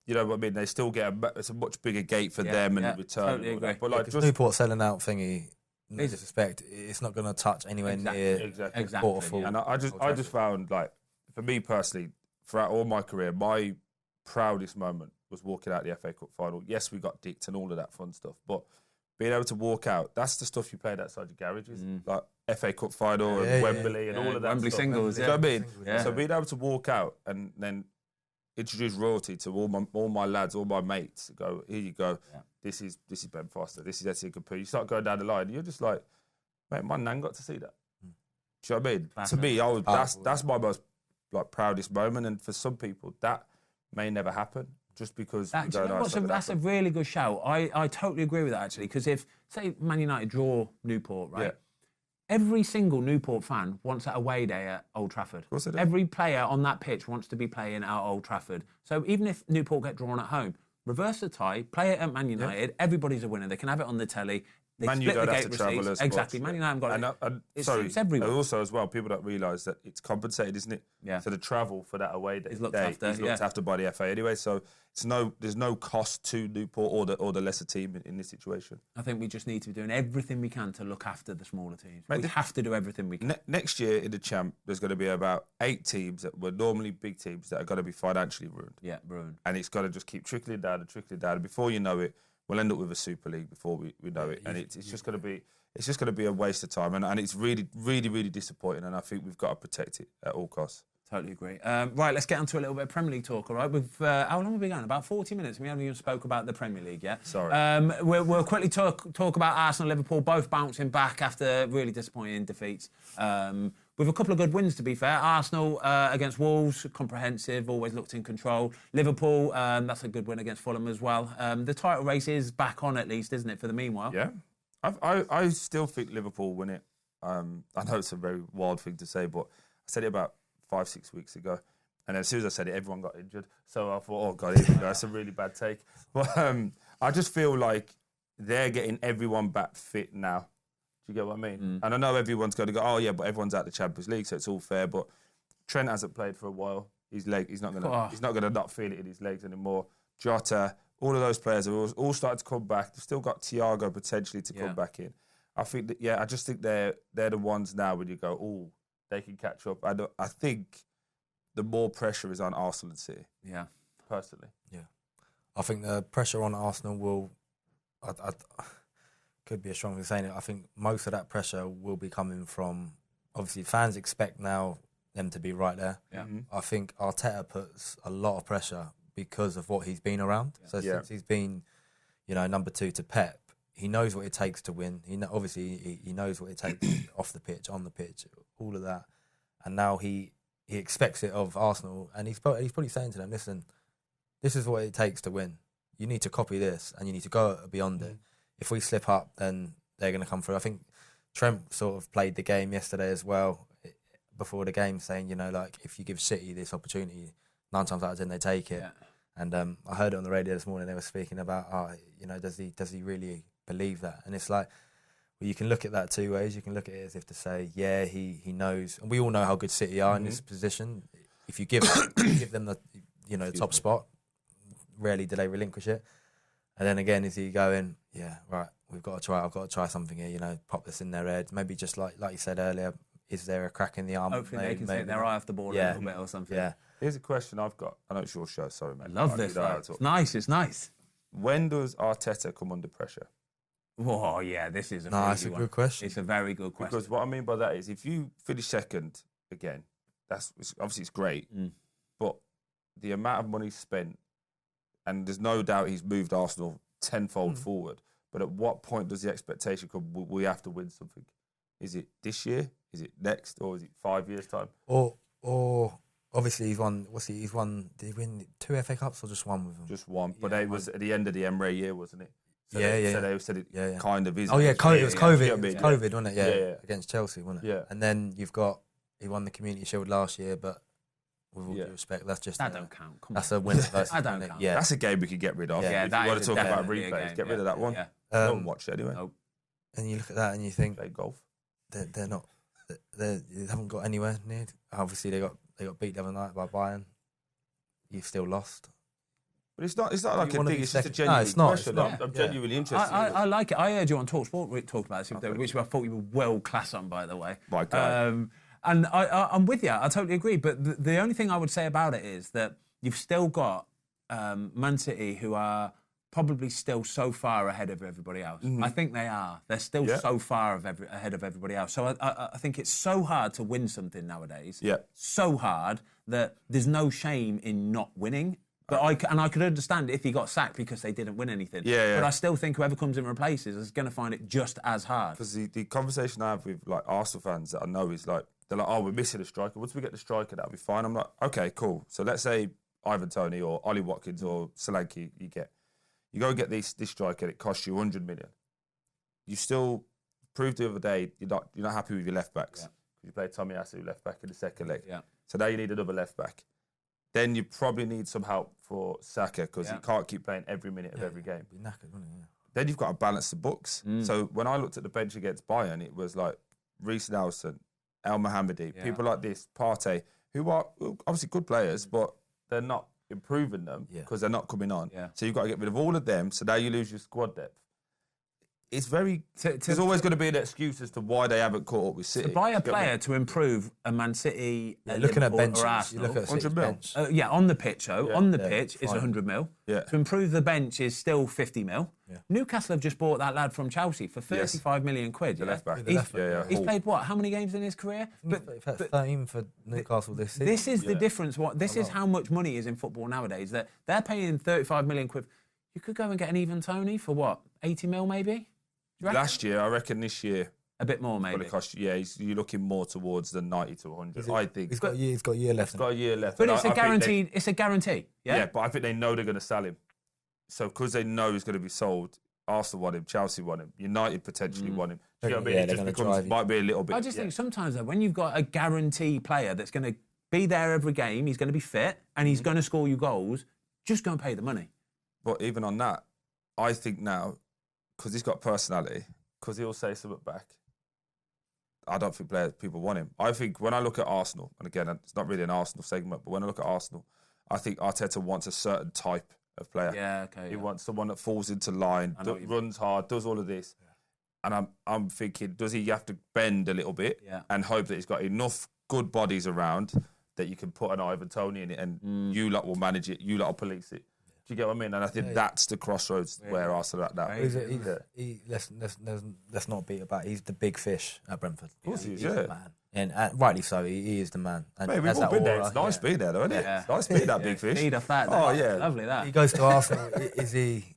You know what I mean? They still get it's a much bigger gate for them and return. Totally agree. But like Newport selling out thingy, no disrespect, it's not going to touch anywhere near exactly. And I just found, like, for me personally, throughout all my career, my proudest moment was walking out the FA Cup final. Yes, we got dicked and all of that fun stuff, but being able to walk out, that's the stuff you played outside your garages, like FA Cup final and Wembley and all of that Wembley stuff. singles, you know what I mean? So being able to walk out and then introduce royalty to all my lads, all my mates, go, here you go, this is Ben Foster, this is Etienne Capu. You start going down the line, and you're just like, mate, my nan got to see that. Do you know what I mean? To me, that's my most proudest moment, and for some people, that may never happen. Just because that's a really good shout. I totally agree with that, actually, because if, say, Man United draw Newport, right? Every single Newport fan wants that away day at Old Trafford. Of course they do. Every player on that pitch wants to be playing at Old Trafford. So even if Newport get drawn at home, reverse the tie, play it at Man United, everybody's a winner. They can have it on the telly. They Man split U don't the have gate to travel receipts. as Exactly. much. Man United haven't got it. It's everywhere. Also, as well, people don't realise that it's compensated, isn't it? Yeah. So the travel for that away day is looked after, after by the FA anyway. So there's no cost to Newport or the lesser team in this situation. I think we just need to be doing everything we can to look after the smaller teams. We have to do everything we can. Next year in the Champ, there's going to be about 8 teams that were normally big teams that are going to be financially ruined. Yeah, ruined. And it's going to just keep trickling down. And before you know it, we'll end up with a Super League before we know it. And it's just going to be a waste of time. And it's really, really, really disappointing. And I think we've got to protect it at all costs. Totally agree. Right, let's get on to a little bit of Premier League talk, all right? How long have we gone? About 40 minutes. We haven't even spoke about the Premier League yet. Sorry. We'll quickly talk about Arsenal and Liverpool, both bouncing back after really disappointing defeats. With a couple of good wins, to be fair. Arsenal against Wolves, comprehensive, always looked in control. Liverpool, that's a good win against Fulham as well. The title race is back on, at least, isn't it, for the meanwhile? Yeah. I still think Liverpool win it. I know it's a very wild thing to say, but I said it about 5-6 weeks ago, and then as soon as I said it, everyone got injured. So I thought, oh God, here we go. That's a really bad take. But I just feel like they're getting everyone back fit now. Do you get what I mean? And I know everyone's going to go, oh yeah, but everyone's at the Champions League, so it's all fair. But Trent hasn't played for a while. He's not going to not feel it in his legs anymore. Jota, all of those players have all started to come back. They've still got Thiago potentially to come back in. I think that, I just think they're the ones now when you go, oh, they can catch up. I think the more pressure is on Arsenal and City. Yeah. Personally. Yeah. I think the pressure on Arsenal will, I could be a strong way of saying it, I think most of that pressure will be coming from, obviously fans expect now them to be right there. Yeah. I think Arteta puts a lot of pressure because of what he's been around. Yeah. So since he's been, number 2 to Pep, he knows what it takes to win. Obviously he knows what it takes off the pitch, on the pitch, all of that. And now he expects it of Arsenal, and he's probably saying to them, listen, this is what it takes to win. You need to copy this, and you need to go beyond it. If we slip up, then they're going to come through. I think Trent sort of played the game yesterday as well, before the game, saying, if you give City this opportunity, 9 times out of 10 they take it. Yeah. And I heard it on the radio this morning. They were speaking about, does he really believe that? And it's like, well, you can look at that 2 ways. You can look at it as if to say, yeah, he knows, and we all know how good City are in this position. If you give them the the top spot, rarely do they relinquish it. And then again, is he going, yeah, right, I've got to try something here, pop this in their head. Maybe just like you said earlier, is there a crack in the arm? Hopefully they can take their eye off the ball a little bit or something. Yeah. Here's a question I've got. I know it's your show, sorry, mate. I love this. It's nice. When does Arteta come under pressure? Oh, yeah, this is it's a good question. It's a very good question. Because what I mean by that is, if you finish second again, obviously it's great, but the amount of money spent, and there's no doubt he's moved Arsenal tenfold forward, but at what point does the expectation come, we have to win something? Is it this year? Is it next? Or is it 5 years' time? Or obviously he's won, did he win 2 FA Cups or just one with them? Just one, but it was at the end of the Emre year, wasn't it? So they said it kind of is. Oh yeah, it was COVID. Yeah. It was COVID, wasn't it? Yeah, against Chelsea, wasn't it? Yeah. And then he won the Community Shield last year, but with all due respect, that's just that don't count. That's a win versus. I don't count. Yeah, that's a game we could get rid of. Yeah, if you want to talk about replays, get rid of that one. Yeah. Don't watch it anyway. Nope. And you look at that and you think, play golf. They're not. They haven't got anywhere near. Obviously, they got beat the other night by Bayern. You've still lost. But it's not like a thing. It's just a genuine question. No, it's not. I'm genuinely interested. I like it. I heard you on TalkSport talk about this, which I thought you were world class on, by the way. My God. And I'm with you. I totally agree. But the only thing I would say about it is that you've still got Man City, who are probably still so far ahead of everybody else. I think they are. They're still so far ahead of everybody else. So I think it's so hard to win something nowadays. Yeah. So hard that there's no shame in not winning. But I could understand if he got sacked because they didn't win anything. Yeah. But I still think whoever comes in and replaces is going to find it just as hard. Because the conversation I have with Arsenal fans that I know is they're like, oh, we're missing a striker. Once we get the striker, that'll be fine. I'm like, okay, cool. So let's say Ivan Toney or Ollie Watkins or Solanke you go and get this striker, it costs you 100 million. You still proved the other day you're not happy with your left backs. Yeah. You played Tommy Asu left back in the second leg. Yeah. So now you need another left back. Then you probably need some help for Saka because he can't keep playing every minute of every game. Be knackered, wouldn't he? Then you've got to balance the books. So when I looked at the bench against Bayern, it was like Reece Nelson, El Mohammadi, people like this, Partey, who are obviously good players, but they're not improving them because they're not coming on. Yeah. So you've got to get rid of all of them. So now you lose your squad depth. It's very... there's always going to be an excuse as to why they haven't caught up with City. To buy a player to improve a Man City, looking at benches, or Arsenal, you look at 100 mil. on the pitch, on the pitch is 100 mil. Yeah. To improve the bench is still 50 mil. Yeah. Newcastle have just bought that lad from Chelsea for 35 million quid. The left back. He's played what? How many games in his career? But 13 for Newcastle this season. This is the difference. This is how much money is in football nowadays. That they're paying 35 million quid. You could go and get an Ivan Toney for what? 80 mil maybe? Last year, I reckon this year... A bit more, maybe. Cost you, you're looking more towards the 90 to 100, I think. He's got a year left. He's got a year left. But it's a guaranteed. It's a guarantee. Yeah, but I think they know they're going to sell him. So because they know he's going to be sold, Arsenal want him, Chelsea want him, United potentially want him. Do you know what I mean? It just might be a little bit... I just think sometimes, though, when you've got a guarantee player that's going to be there every game, he's going to be fit, and he's going to score you goals, just go and pay the money. But even on that, I think now, because he's got personality... Because he'll say something back. I don't think people want him. I think when I look at Arsenal, and again, it's not really an Arsenal segment, but when I look at Arsenal, I think Arteta wants a certain type of player. Yeah, okay. He wants someone that falls into line, runs hard, does all of this. Yeah. And I'm thinking, does he have to bend a little bit and hope that he's got enough good bodies around that you can put an Ivan Toney in it and you lot will manage it, you lot will police it? Do you get what I mean? And I think that's the crossroads where Arsenal are at now. Let's not beat about. He's the big fish at Brentford. Of course he is, he's the man. And rightly so, he is the man. And mate, we've all been there. It's nice being there, though, isn't it? Yeah. It's nice being that big fish. Feed off that. Oh, yeah. Lovely, that. He goes to Arsenal. Is he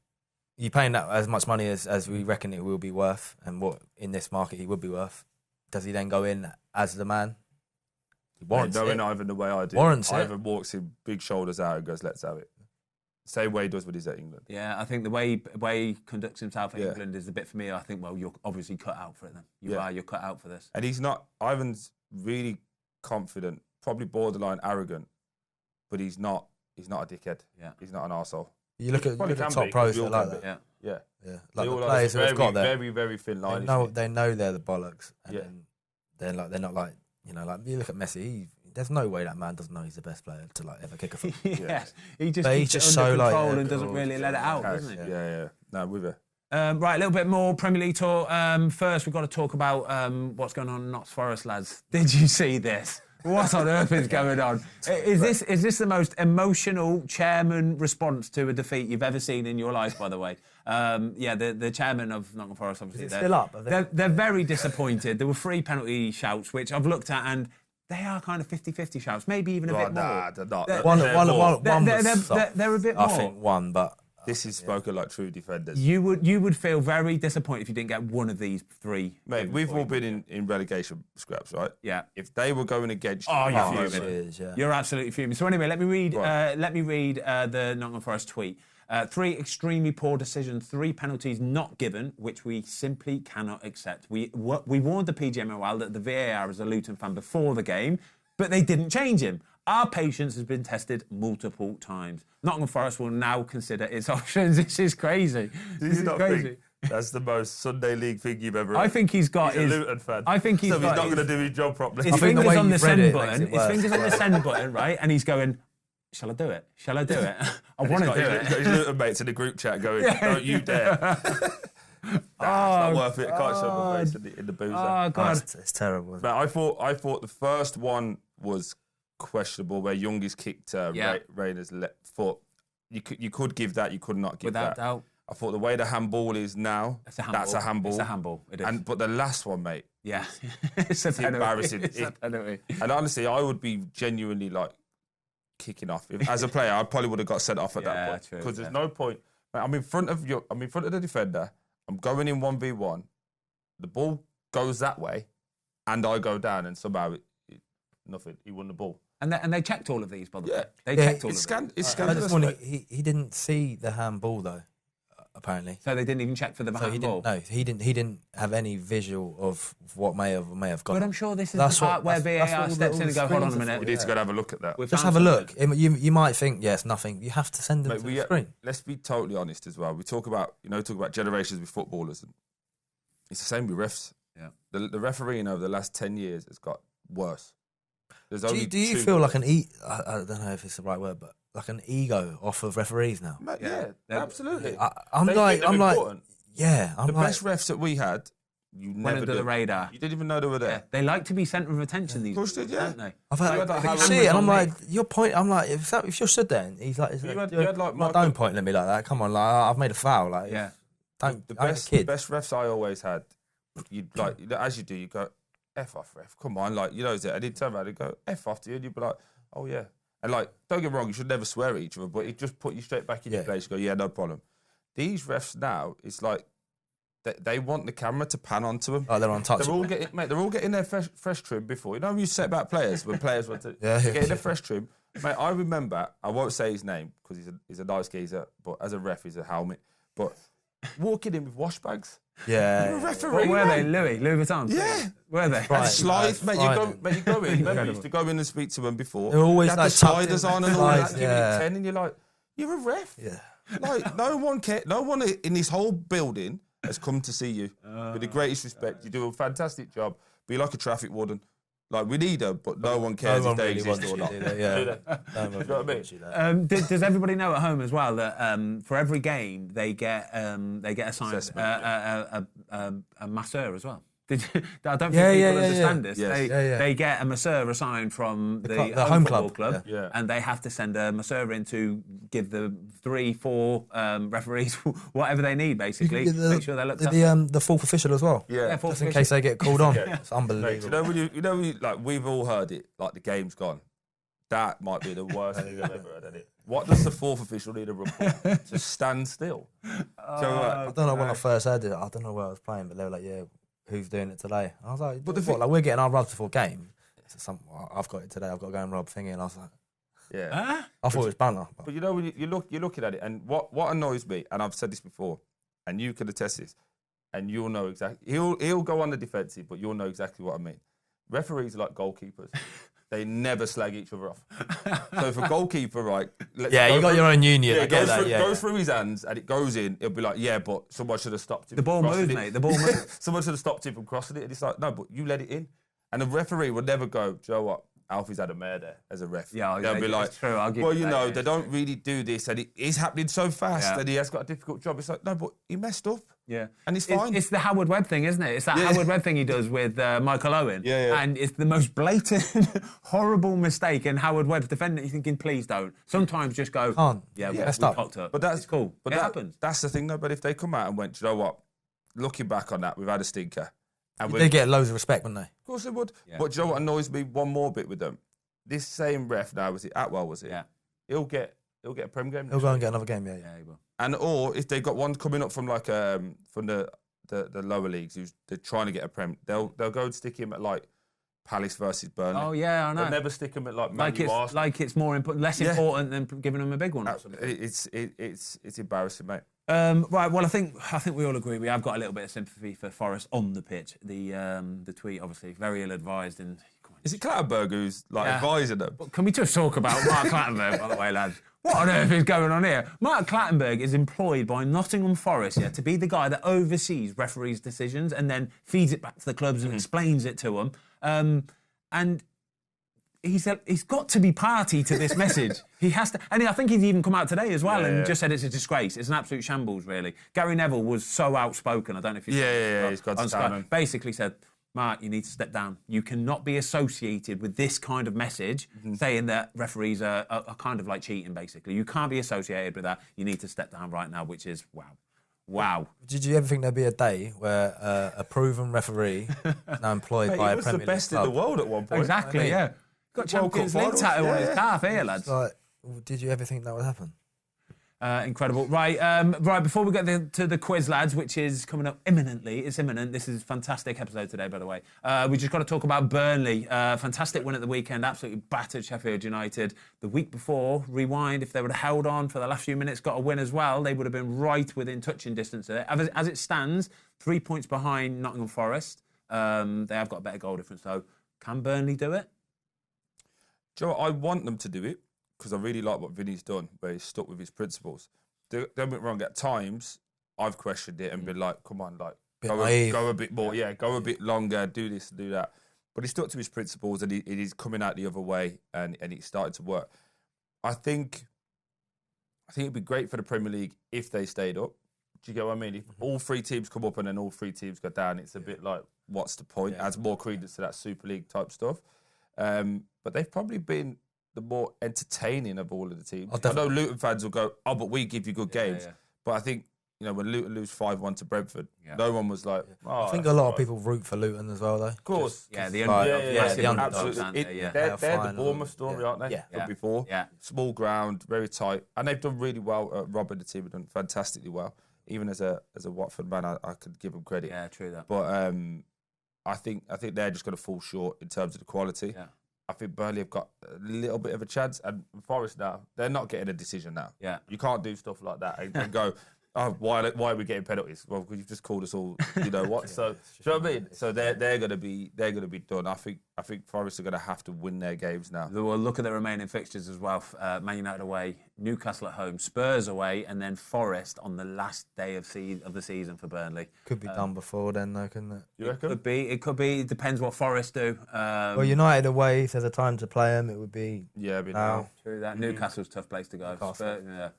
paying that as much money as we reckon it will be worth, and what in this market he would be worth? Does he then go in as the man? He warrants knowing it. Ivan the way I do. Warrants Ivan walks in big shoulders out and goes, let's have it. Same way he does when he's at England. Yeah, I think the way he conducts himself at England is a bit for me. I think, well, you're obviously cut out for it then. You're cut out for this. And he's not, Ivan's really confident, probably borderline arrogant, but he's not a dickhead. Yeah. He's not an arsehole. You look at top pros that are like that. Yeah. Like the players who have got there. Very, very thin line. They know they're the bollocks. And then they're not like, like you look at Messi, there's no way that man doesn't know he's the best player to like ever kick a football. He just keeps it under control and doesn't really let it out, doesn't he? Yeah. No, with it. Right, a little bit more Premier League talk. First, we've got to talk about what's going on in Notts Forest, lads. Did you see this? What on earth is going on? Is this the most emotional chairman response to a defeat you've ever seen in your life, by the way? The chairman of Nottingham Forest, obviously. Is it still up? They're very disappointed. There were 3 penalty shouts, which I've looked at, and they are kind of 50-50 shouts, maybe even a bit more. Nah, they're not. They're a bit more. I think one, but... This is spoken like true defenders. You would feel very disappointed if you didn't get one of these 3. Mate, we've all been in relegation scraps, right? Yeah. If they were going against you're fuming. You're absolutely fuming. So anyway, let me read the Nottingham Forest tweet. 3 extremely poor decisions, 3 penalties not given, which we simply cannot accept. We warned the PGMOL that the VAR is a Luton fan before the game, but they didn't change him. Our patience has been tested multiple times. Nottingham Forest will now consider its options. This is crazy. Do you not think that's the most Sunday League thing you've ever heard? I think he's got he's a Luton fan. I think he's not going to do his job properly. His fingers on the send button. His fingers on the send button, right? And he's going, shall I do it? Shall I do it? I want to do it. He's got his Luton mates in the group chat going, don't you dare. It's not worth it. I can't show my face in the boozer. Oh, God. It's terrible. But I thought the first one was questionable, where Youngis kicked Rayner's foot. You could give that, you could not give that. Without doubt. I thought the way the handball is now, that's a handball. It's a handball. It is. But the last one, mate. Yeah. It's embarrassing. It's a penalty. And honestly, I would be genuinely like kicking off. As a player, I probably would have got sent off at that point. Because there's no point. Mate, I'm in front of the defender. I'm going in 1v1. The ball goes that way, and I go down, and somehow nothing. He won the ball. And they checked all of these, by the way. Yeah. They checked all of them. It's scandalous. He didn't see the handball though, apparently. So they didn't even check for the handball. He didn't have any visual of what may have gone. But I'm sure this is the part where VAR steps in and go, hold on a minute. We need to go and have a look at that. Just have a look. You might think, yes, nothing. You have to send them to the screen. Let's be totally honest as well. We talk about generations with footballers. And it's the same with refs. Yeah. The refereeing over the last 10 years has got worse. Do you feel like I don't know if it's the right word, but like an ego off of referees now? Yeah, absolutely. I'm like, the best refs that we had, you never under the radar. You didn't even know they were there. Yeah. They like to be centre of attention these days, don't they? I've had see it, and I'm like, your point. I'm like, if you're stood there, and he's like, don't point at me like that. Come on, like I've made a foul. Like, don't. The best refs I always had, you'd like as you do, you go. F off, ref. Come on, like, and he'd turn around and go, F off to you, and you'd be like, oh, yeah. And, like, don't get me wrong, you should never swear at each other, but he'd just put you straight back in your place. You go, yeah, no problem. These refs now, it's like, they want the camera to pan onto them. Oh, they're untouchable. They're all getting their fresh trim before. You know when you say about players, when players want to get their fresh trim? Mate, I remember, I won't say his name, because he's a nice geezer, but as a ref, he's a helmet. But walking in with wash bags. Yeah. You're a referee. What were they? Louis Vuitton? Yeah. Were they? Right. Slides, mate. You go in. Remember, you used to go in and speak to them before. They're always like the sliders on and all that. Yeah. Give you 10, and you're like, you're a ref. Yeah. Like no one in this whole building has come to see you. With the greatest respect, you do a fantastic job. Be like a traffic warden. Like we need them, but no one cares if they exist or not. Does everybody know at home as well that for every game they get assigned a masseur as well? I don't think people understand this. Yes. They get a masseur assigned from the home football club, and they have to send a masseur in to give the 3-4 referees whatever they need, basically. Make sure they look the fourth official as well. Yeah, just in case they get called on. It's unbelievable. Mate, you know, like we've all heard it, like the game's gone. That might be the worst thing I've ever heard, isn't it? What does the fourth official need a report? To stand still? I don't know when I first heard it. I don't know where I was playing, but they were like, "Yeah, who's doing it today?" I was like, "But like we're getting our rubs before game. I've got it today. I've got to go and rub thingy." And I was like, "Yeah." I thought it was banter. But you know, when you're looking at it, and what annoys me, and I've said this before, and you can attest this, and you'll know exactly. He'll go on the defensive, but you'll know exactly what I mean. Referees are like goalkeepers. They never slag each other off. So if a goalkeeper, right... you got your own union. Yeah, I get that. Goes through his hands and it goes in, it'll be like, yeah, but someone should have stopped him. The ball moves, mate. The ball moves. Someone should have stopped him from crossing it. And it's like, no, but you let it in. And the referee would never go, do you know what? Alfie's had a mare there as a ref. Yeah, they'll be like, true. well, you know, they don't really do this, and it is happening so fast, and he has got a difficult job. It's like, no, but he messed up. Yeah, and it's fine. It's the Howard Webb thing, isn't it? It's that Howard Webb thing he does with Michael Owen. And it's the most blatant, horrible mistake. And Howard Webb's defending. You're thinking, please don't. Sometimes just go. Messed up. But that's it's cool. But it happens. That's the thing, though. But if they come out and went, do you know what? Looking back on that, we've had a stinker. And they get loads of respect, wouldn't they? Of course they would. Yeah. But do you know what annoys me? One more bit with them. This same ref now, was it Atwell, was it? Yeah. He'll get a Prem game. He'll go and get another game, yeah, he will. And or if they've got one coming up from like from the lower leagues, they're trying to get a Prem, they'll go and stick him at like Palace versus Burnley. Oh yeah, I know. They'll never stick him at like like it's more important, less important than giving them a big one. It's embarrassing, mate. Right, well, I think we all agree we have got a little bit of sympathy for Forest on the pitch. The tweet, obviously, very ill-advised. And is it Clattenbury who's advising them? Can we just talk about Mark Clattenburg, by the way, lads? What on earth is going on here? Mark Clattenburg is employed by Nottingham Forest to be the guy that oversees referees' decisions and then feeds it back to the clubs and explains it to them. And he's got to be party to this message. He has to, and I think he's even come out today as well and just said it's a disgrace. It's an absolute shambles, really. Gary Neville was so outspoken. I don't know if you he's got to stand. Basically said, Mark, you need to step down. You cannot be associated with this kind of message saying that referees are kind of like cheating, basically. You can't be associated with that. You need to step down right now, which is wow. Did you ever think there'd be a day where a proven referee now employed by a Premier League club? He was the best in the world at one point. Exactly, yeah. Got Champions League tattoo on his calf here, lads. Did you ever think that would happen? Incredible. Right, before we get to the quiz, lads, which is coming up imminently. It's imminent. This is a fantastic episode today, by the way. We just got to talk about Burnley. Fantastic win at the weekend. Absolutely battered Sheffield United. The week before, rewind, if they would have held on for the last few minutes, got a win as well, they would have been right within touching distance of it. As it stands, 3 points behind Nottingham Forest. They have got a better goal difference, though. Can Burnley do it? Do you know what? I want them to do it, because I really like what Vinny's done, where he's stuck with his principles. Don't get me wrong, at times, I've questioned it and been like, come on, like, go a bit more, go a bit longer, do this, do that. But he stuck to his principles and he's coming out the other way and it's starting to work. I think it'd be great for the Premier League if they stayed up. Do you get what I mean? If all three teams come up and then all three teams go down, it's a bit like, what's the point? Adds more credence to that Super League type stuff. But they've probably been the more entertaining of all of the teams. I know Luton fans will go, but we give you good games. Yeah. But I think, when Luton lose 5-1 to Brentford, no one was like, I think a lot of people root for Luton as well, though. Of course. The underdogs. They're the Bournemouth story, aren't they? Yeah. Before. Yeah. Small ground, very tight. And they've done really well. Rob and the team have done fantastically well. Even as a Watford man, I could give them credit. Yeah, true that. But I think they're just going to fall short in terms of the quality. Yeah. I think Burnley have got a little bit of a chance, and Forest now, they're not getting a decision now. Yeah. You can't do stuff like that and go, why are we getting penalties? Well, because you've just called us all, you know what? So, do you know what I mean? So they're going to be done. I think Forest are going to have to win their games now. We'll look at the remaining fixtures as well. Man United away, Newcastle at home, Spurs away, and then Forest on the last day of the season for Burnley. Could be done before then, though, couldn't it? You reckon? It could be. It depends what Forest do. Well, United away, if there's a time to play them, it would be now. True that. Newcastle's a tough place to go. Spurs,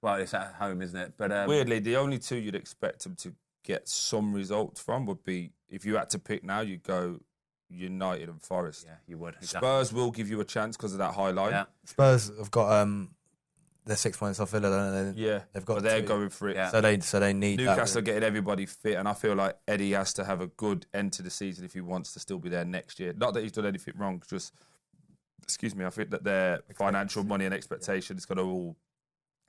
well, it's at home, isn't it? But weirdly, the only two you'd expect them to get some results from would be if you had to pick now, you'd go United and Forest. Yeah, you would. Exactly. Spurs will give you a chance because of that high line. Yeah. Spurs have got they're 6 points off Villa, don't they? Yeah, they've got. But they're 2. going for it. Yeah. So they need Newcastle are that. getting everybody fit, and I feel like Eddie has to have a good end to the season if he wants to still be there next year. Not that he's done anything wrong, just excuse me. I think that their financial money and expectation is going to all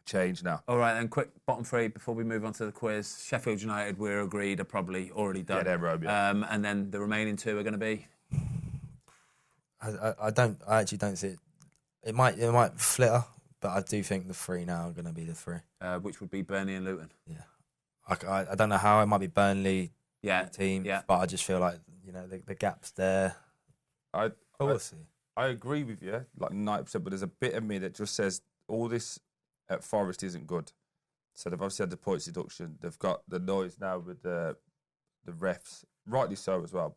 change now. All right, then quick bottom 3 before we move on to the quiz. Sheffield United, we're agreed, are probably already done. Yeah, they're Rome, yeah. And then the remaining 2 are going to be. I actually don't see it. It might flitter, but I do think the 3 now are going to be the 3. Which would be Burnley and Luton. Yeah, I don't know how it might be Burnley. Yeah, team. yeah. But I just feel like the gap's there. But we'll see. I agree with you, like 90%, but there's a bit of me that just says all this at Forest isn't good. So they've obviously had the points deduction. They've got the noise now with the refs, rightly so as well.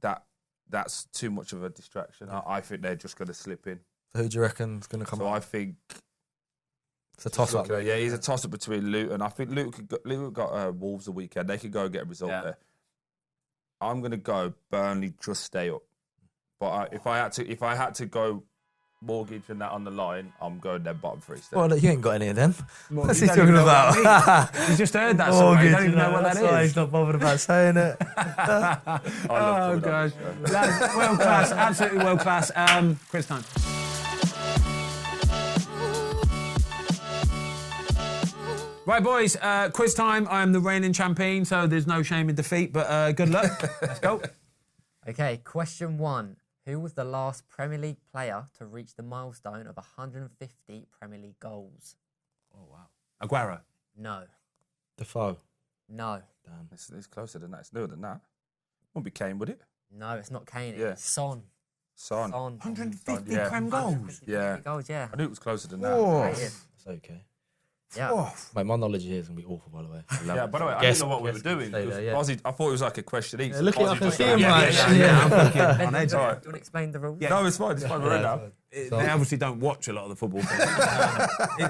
But that's too much of a distraction. I think they're just going to slip in. So who do you reckon's going to come? So up? I think It's a toss-up. Yeah, he's a toss-up between Luton. I think Luton got Wolves the weekend. They could go and get a result there. I'm going to go Burnley, just stay up. But if I had to go mortgage and that on the line, I'm going their bottom 3 still. Well, look, you ain't got any of them. What's he talking about? You just heard that song. You don't even know what that is. He's not bothered about saying it. Oh, gosh. That's world class. Absolutely world class. Quiz time. Right, boys, quiz time. I am the reigning champion, so there's no shame in defeat, but good luck. Let's go. Okay, question 1. Who was the last Premier League player to reach the milestone of 150 Premier League goals? Oh, wow. Aguero. No. Defoe. No. Damn. It's closer than that. It's newer than that. Won't be Kane, would it? No, it's not Kane. Yeah. It's Son. Son. 150 Yeah. Prem goals. 150 Yeah. goals, yeah. I knew it was closer than that. Oh. Right, yeah. It's okay. Yeah. Mate, my knowledge here is going to be awful, by the way. Yeah, by the way, I Guess- didn't know what we were guess doing. stay there, yeah. Ozzy, I thought it was like a question each. look at Ozzy I can just see went, him, yeah, mate. yeah, yeah. I'm thinking on Do edge. you want to explain the rules? Yeah. No, it's fine. It's fine. We're in now. They obviously don't watch a lot of the football.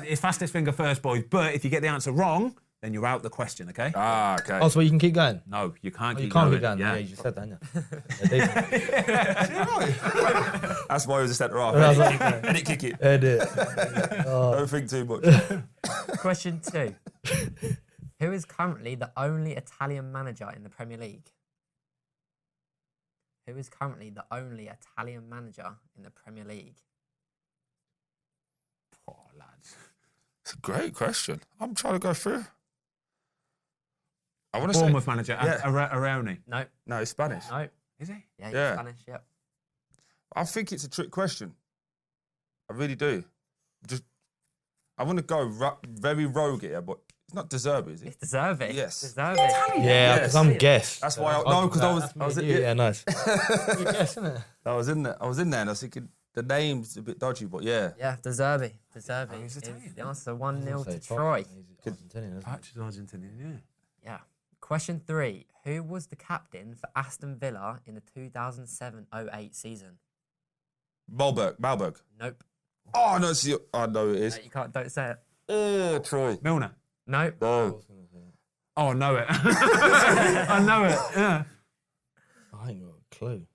It's fastest finger first, boys. But if you get the answer wrong, then you're out the question, okay? Ah, okay. Oh, so you can keep going? No, you can't You keep can't going. keep going. Yeah. Yeah, you just said that, didn't you? That's why he was a centre half. I was like, Edit kick it. Edit. Don't think too much. Question 2. Who is currently the only Italian manager in the Premier League? Who is currently the only Italian manager in the Premier League? Oh, lads. It's a great question. I'm trying to go through. I want to say... Bournemouth manager, Yeah. Aroni. No. No, it's Spanish. No. Is he? Yeah, he's Yeah. Spanish, yep. I think it's a trick question. I really do. I want to go very rogue here, but it's not Deserve, is it? It's deserving. Yes. Deserving. Yeah, because I'm guessed. That's why because I was Yeah, nice. Good guess, isn't it? I was in there and I was thinking the name's a bit dodgy, but yeah. Yeah, deserving. Deserving. Oh, he's Italian, Is the answer 1-0 to Say Troy. He's Argentinian, isn't he? Patch is Argentinian, yeah. Yeah. Question 3. Who was the captain for Aston Villa in the 2007-08 season? Malberg. Nope. Oh, no, I know it is. You can't. Don't say it. Oh, Troy. Milner. Nope. No. Oh, I know it. I know it, yeah. I ain't got a clue.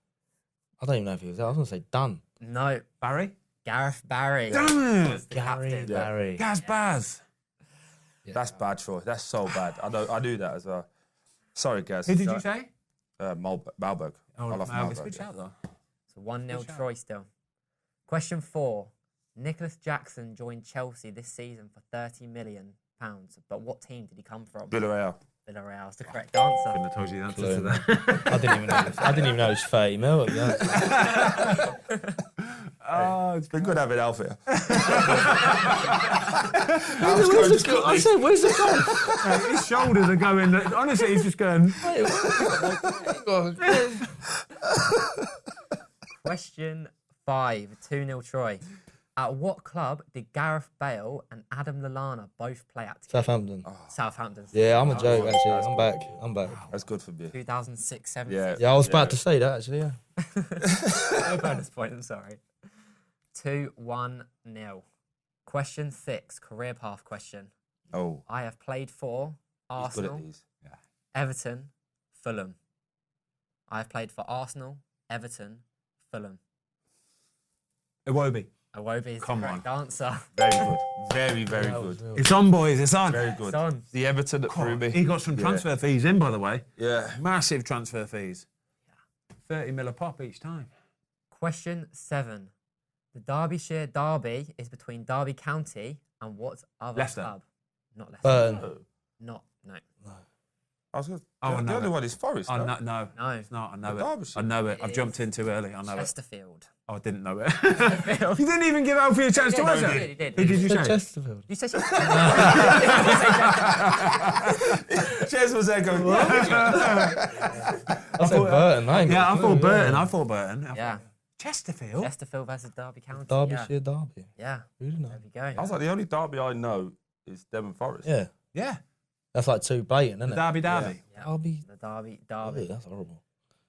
I don't even know if he was there. I was going to say Dunn. No. Barry? Gareth Barry. Damn it! Was the captain. Barry. Gaz Baz. That's bad, Troy. That's so bad. I knew that as well. Sorry, Gaz. Who did you say? Malberg. Oh, I love Malgus. Malberg. Good shout, though. So 1-0 Good shout. Troy still. Question 4. Nicolas Jackson joined Chelsea this season for £30 million. But what team did he come from? Villarreal. Villarreal is the correct answer. Couldn't have told you the answer Clue. to that. I didn't even know it was 30 mil. Yeah. Oh, It's been good having Alfie. I said, where's the goal? his shoulders are going. Honestly, he's just going. Question 5. 2-0 Troy. At what club did Gareth Bale and Adam Lallana both play at? Southampton. Southampton. Yeah, I'm a joke, actually. I'm back. That's good for me. 2006-07. Yeah. Yeah, I was about to say that, actually, yeah. No bonus point, I'm sorry. 2-1-0. Question 6. Career path question. Oh, I have played for he's good at Arsenal, these. Everton, Fulham. I've played for Arsenal, Everton, Fulham. Iwobi. Iwobi is Come the correct answer. Very good. Very, very good. It's on, boys. It's on. Very good. It's on. The Everton that threw me. He got some transfer fees in, by the way. Yeah. Massive transfer fees. 30 mil a pop each time. Question 7. The Derbyshire derby is between Derby County and what other Leicester. club? Not Leicester. Burn. No. I was gonna, Oh, I the know only it. one is Forest. Oh, no? no, No. it's not. I know The it. Derbyshire. I know it. I've It jumped is in too early. I know it. Chesterfield. Oh, I didn't know it. You didn't even give Alfie a chance to Yeah, answer. he did. Who did you say? Chesterfield. You said Chesterfield. Cheers was there going. I said Burton. Yeah, I thought Burton. I thought Burton. Yeah. Chesterfield? Chesterfield versus Derby County. Derbyshire derby. Yeah. Who didn't know? There we go. I was like, the only derby I know is Devon Forest. Yeah, Yeah. that's like too blatant, isn't it? Derby. Yeah. Derby. The Derby. Oh, that's horrible.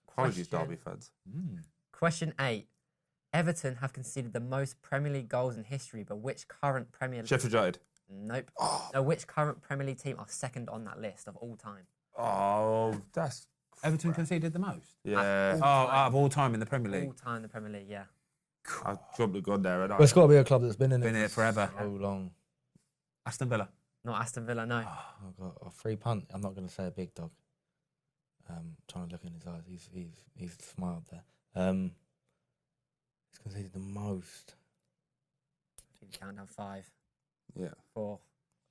Apologies, Question. Derby fans. Question 8. Everton have conceded the most Premier League goals in history, but which current Premier League... Sheffield United. Nope. No, which current Premier League team are second on that list of all time? Oh, that's Everton conceded the most. yeah. Oh, out of all time in the Premier League. All time in the Premier League, yeah. I jumped the gun there, and Well, it's got to be a club that's been in Been it here forever. so long. Aston Villa. Not Aston Villa, no. I've got a free punt. I'm not going to say a big dog. Trying to look in his eyes. He's smiled there. He's conceded the most. Count down 5, yeah. 4,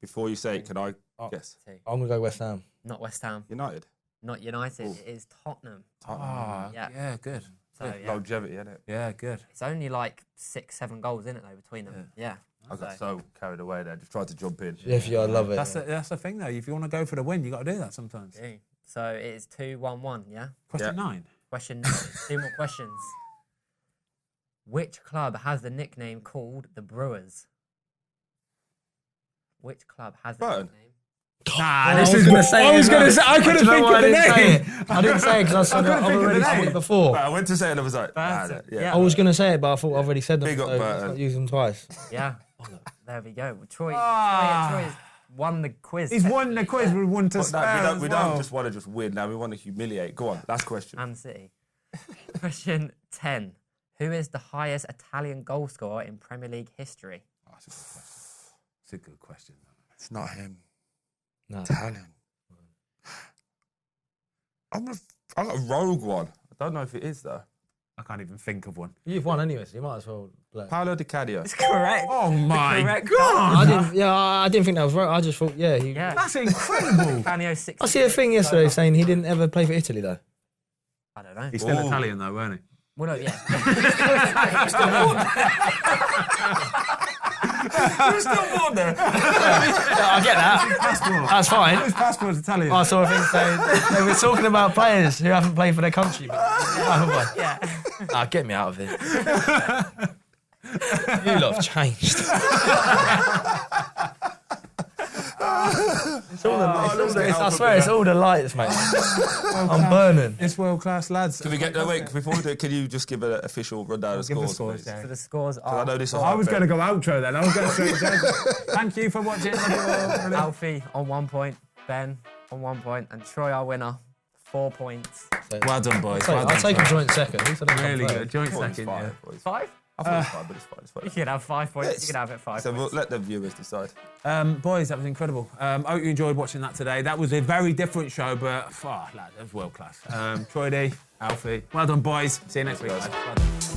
Before you say it, can I guess? 2. I'm going to go West Ham. Not West Ham. United. Not United. Ooh. It is Tottenham. Ah, Yeah. yeah, good. So, yeah. Longevity, innit? Yeah, good. It's only like 6, 7 goals in it, though, between them. Yeah. I got so carried away there. Just tried to jump in. If you, I love it. That's the thing, though. If you want to go for the win, you got to do that sometimes. Yeah. So it is 2-1-1, yeah? Question 9. Question 9. 2 more questions. Which club has the nickname called the Brewers? Which club has the Burton. nickname? Nah, I was going to say. I was going to say. I couldn't think of the name. I didn't say it because I couldn't think of already the said name. it before. But I went to say it and I was like, Burton. yeah. I was going to say it, but I thought I already said them. Big up so Burton. let's not use them twice. Yeah. There we go. Troy Ah. has won the quiz. He's won the quiz. We won to But spare we don't just want to just win now. We want to humiliate. Go on, last question. Man City. Question 10. Who is the highest Italian goal scorer in Premier League history? It's a good question. It's not him. No. Italian. I got a rogue one. I don't know if it is though. I can't even think of one. You've won anyway, so you might as well. Play. Paolo Di Canio. It's correct. Oh my correct God! I didn't think that was right. I just thought, yeah. Yeah. That's incredible. Canio 6. I see a thing yesterday saying he didn't ever play for Italy though. I don't know. He's still Oh. Italian though, weren't he? Well, no, yeah. You're still born there. I get that. Passport. That's fine. His passport's Italian. I saw a thing saying they were talking about players who haven't played for their country. Yeah. Get me out of here. You lot have changed. It's all the, I swear it's all the lights, mate. I'm burning. It's world class, lads. Can we get before we do it? Can you just give an official rundown of Give the scores? scores, please? yeah. So the scores I are know this. I was going to go outro then. I was going straight to Thank you for watching. Alfie on 1 point, Ben on 1 point, and Troy, our winner, 4 points. Well done, boys. Well I'll done, take a boys. joint second. Who said I'd come Really third? good. Joint Well, it's second. fine, Yeah. boys. 5? I thought it was fine, but it's fine. It's You fine. can have 5 points. Yes. You can have it 5 So points. we'll let the viewers decide. Boys, that was incredible. I hope you enjoyed watching that today. That was a very different show, but lad, that was world class. Troy D, Alfie, well done, boys. See you next week. guys. Well done.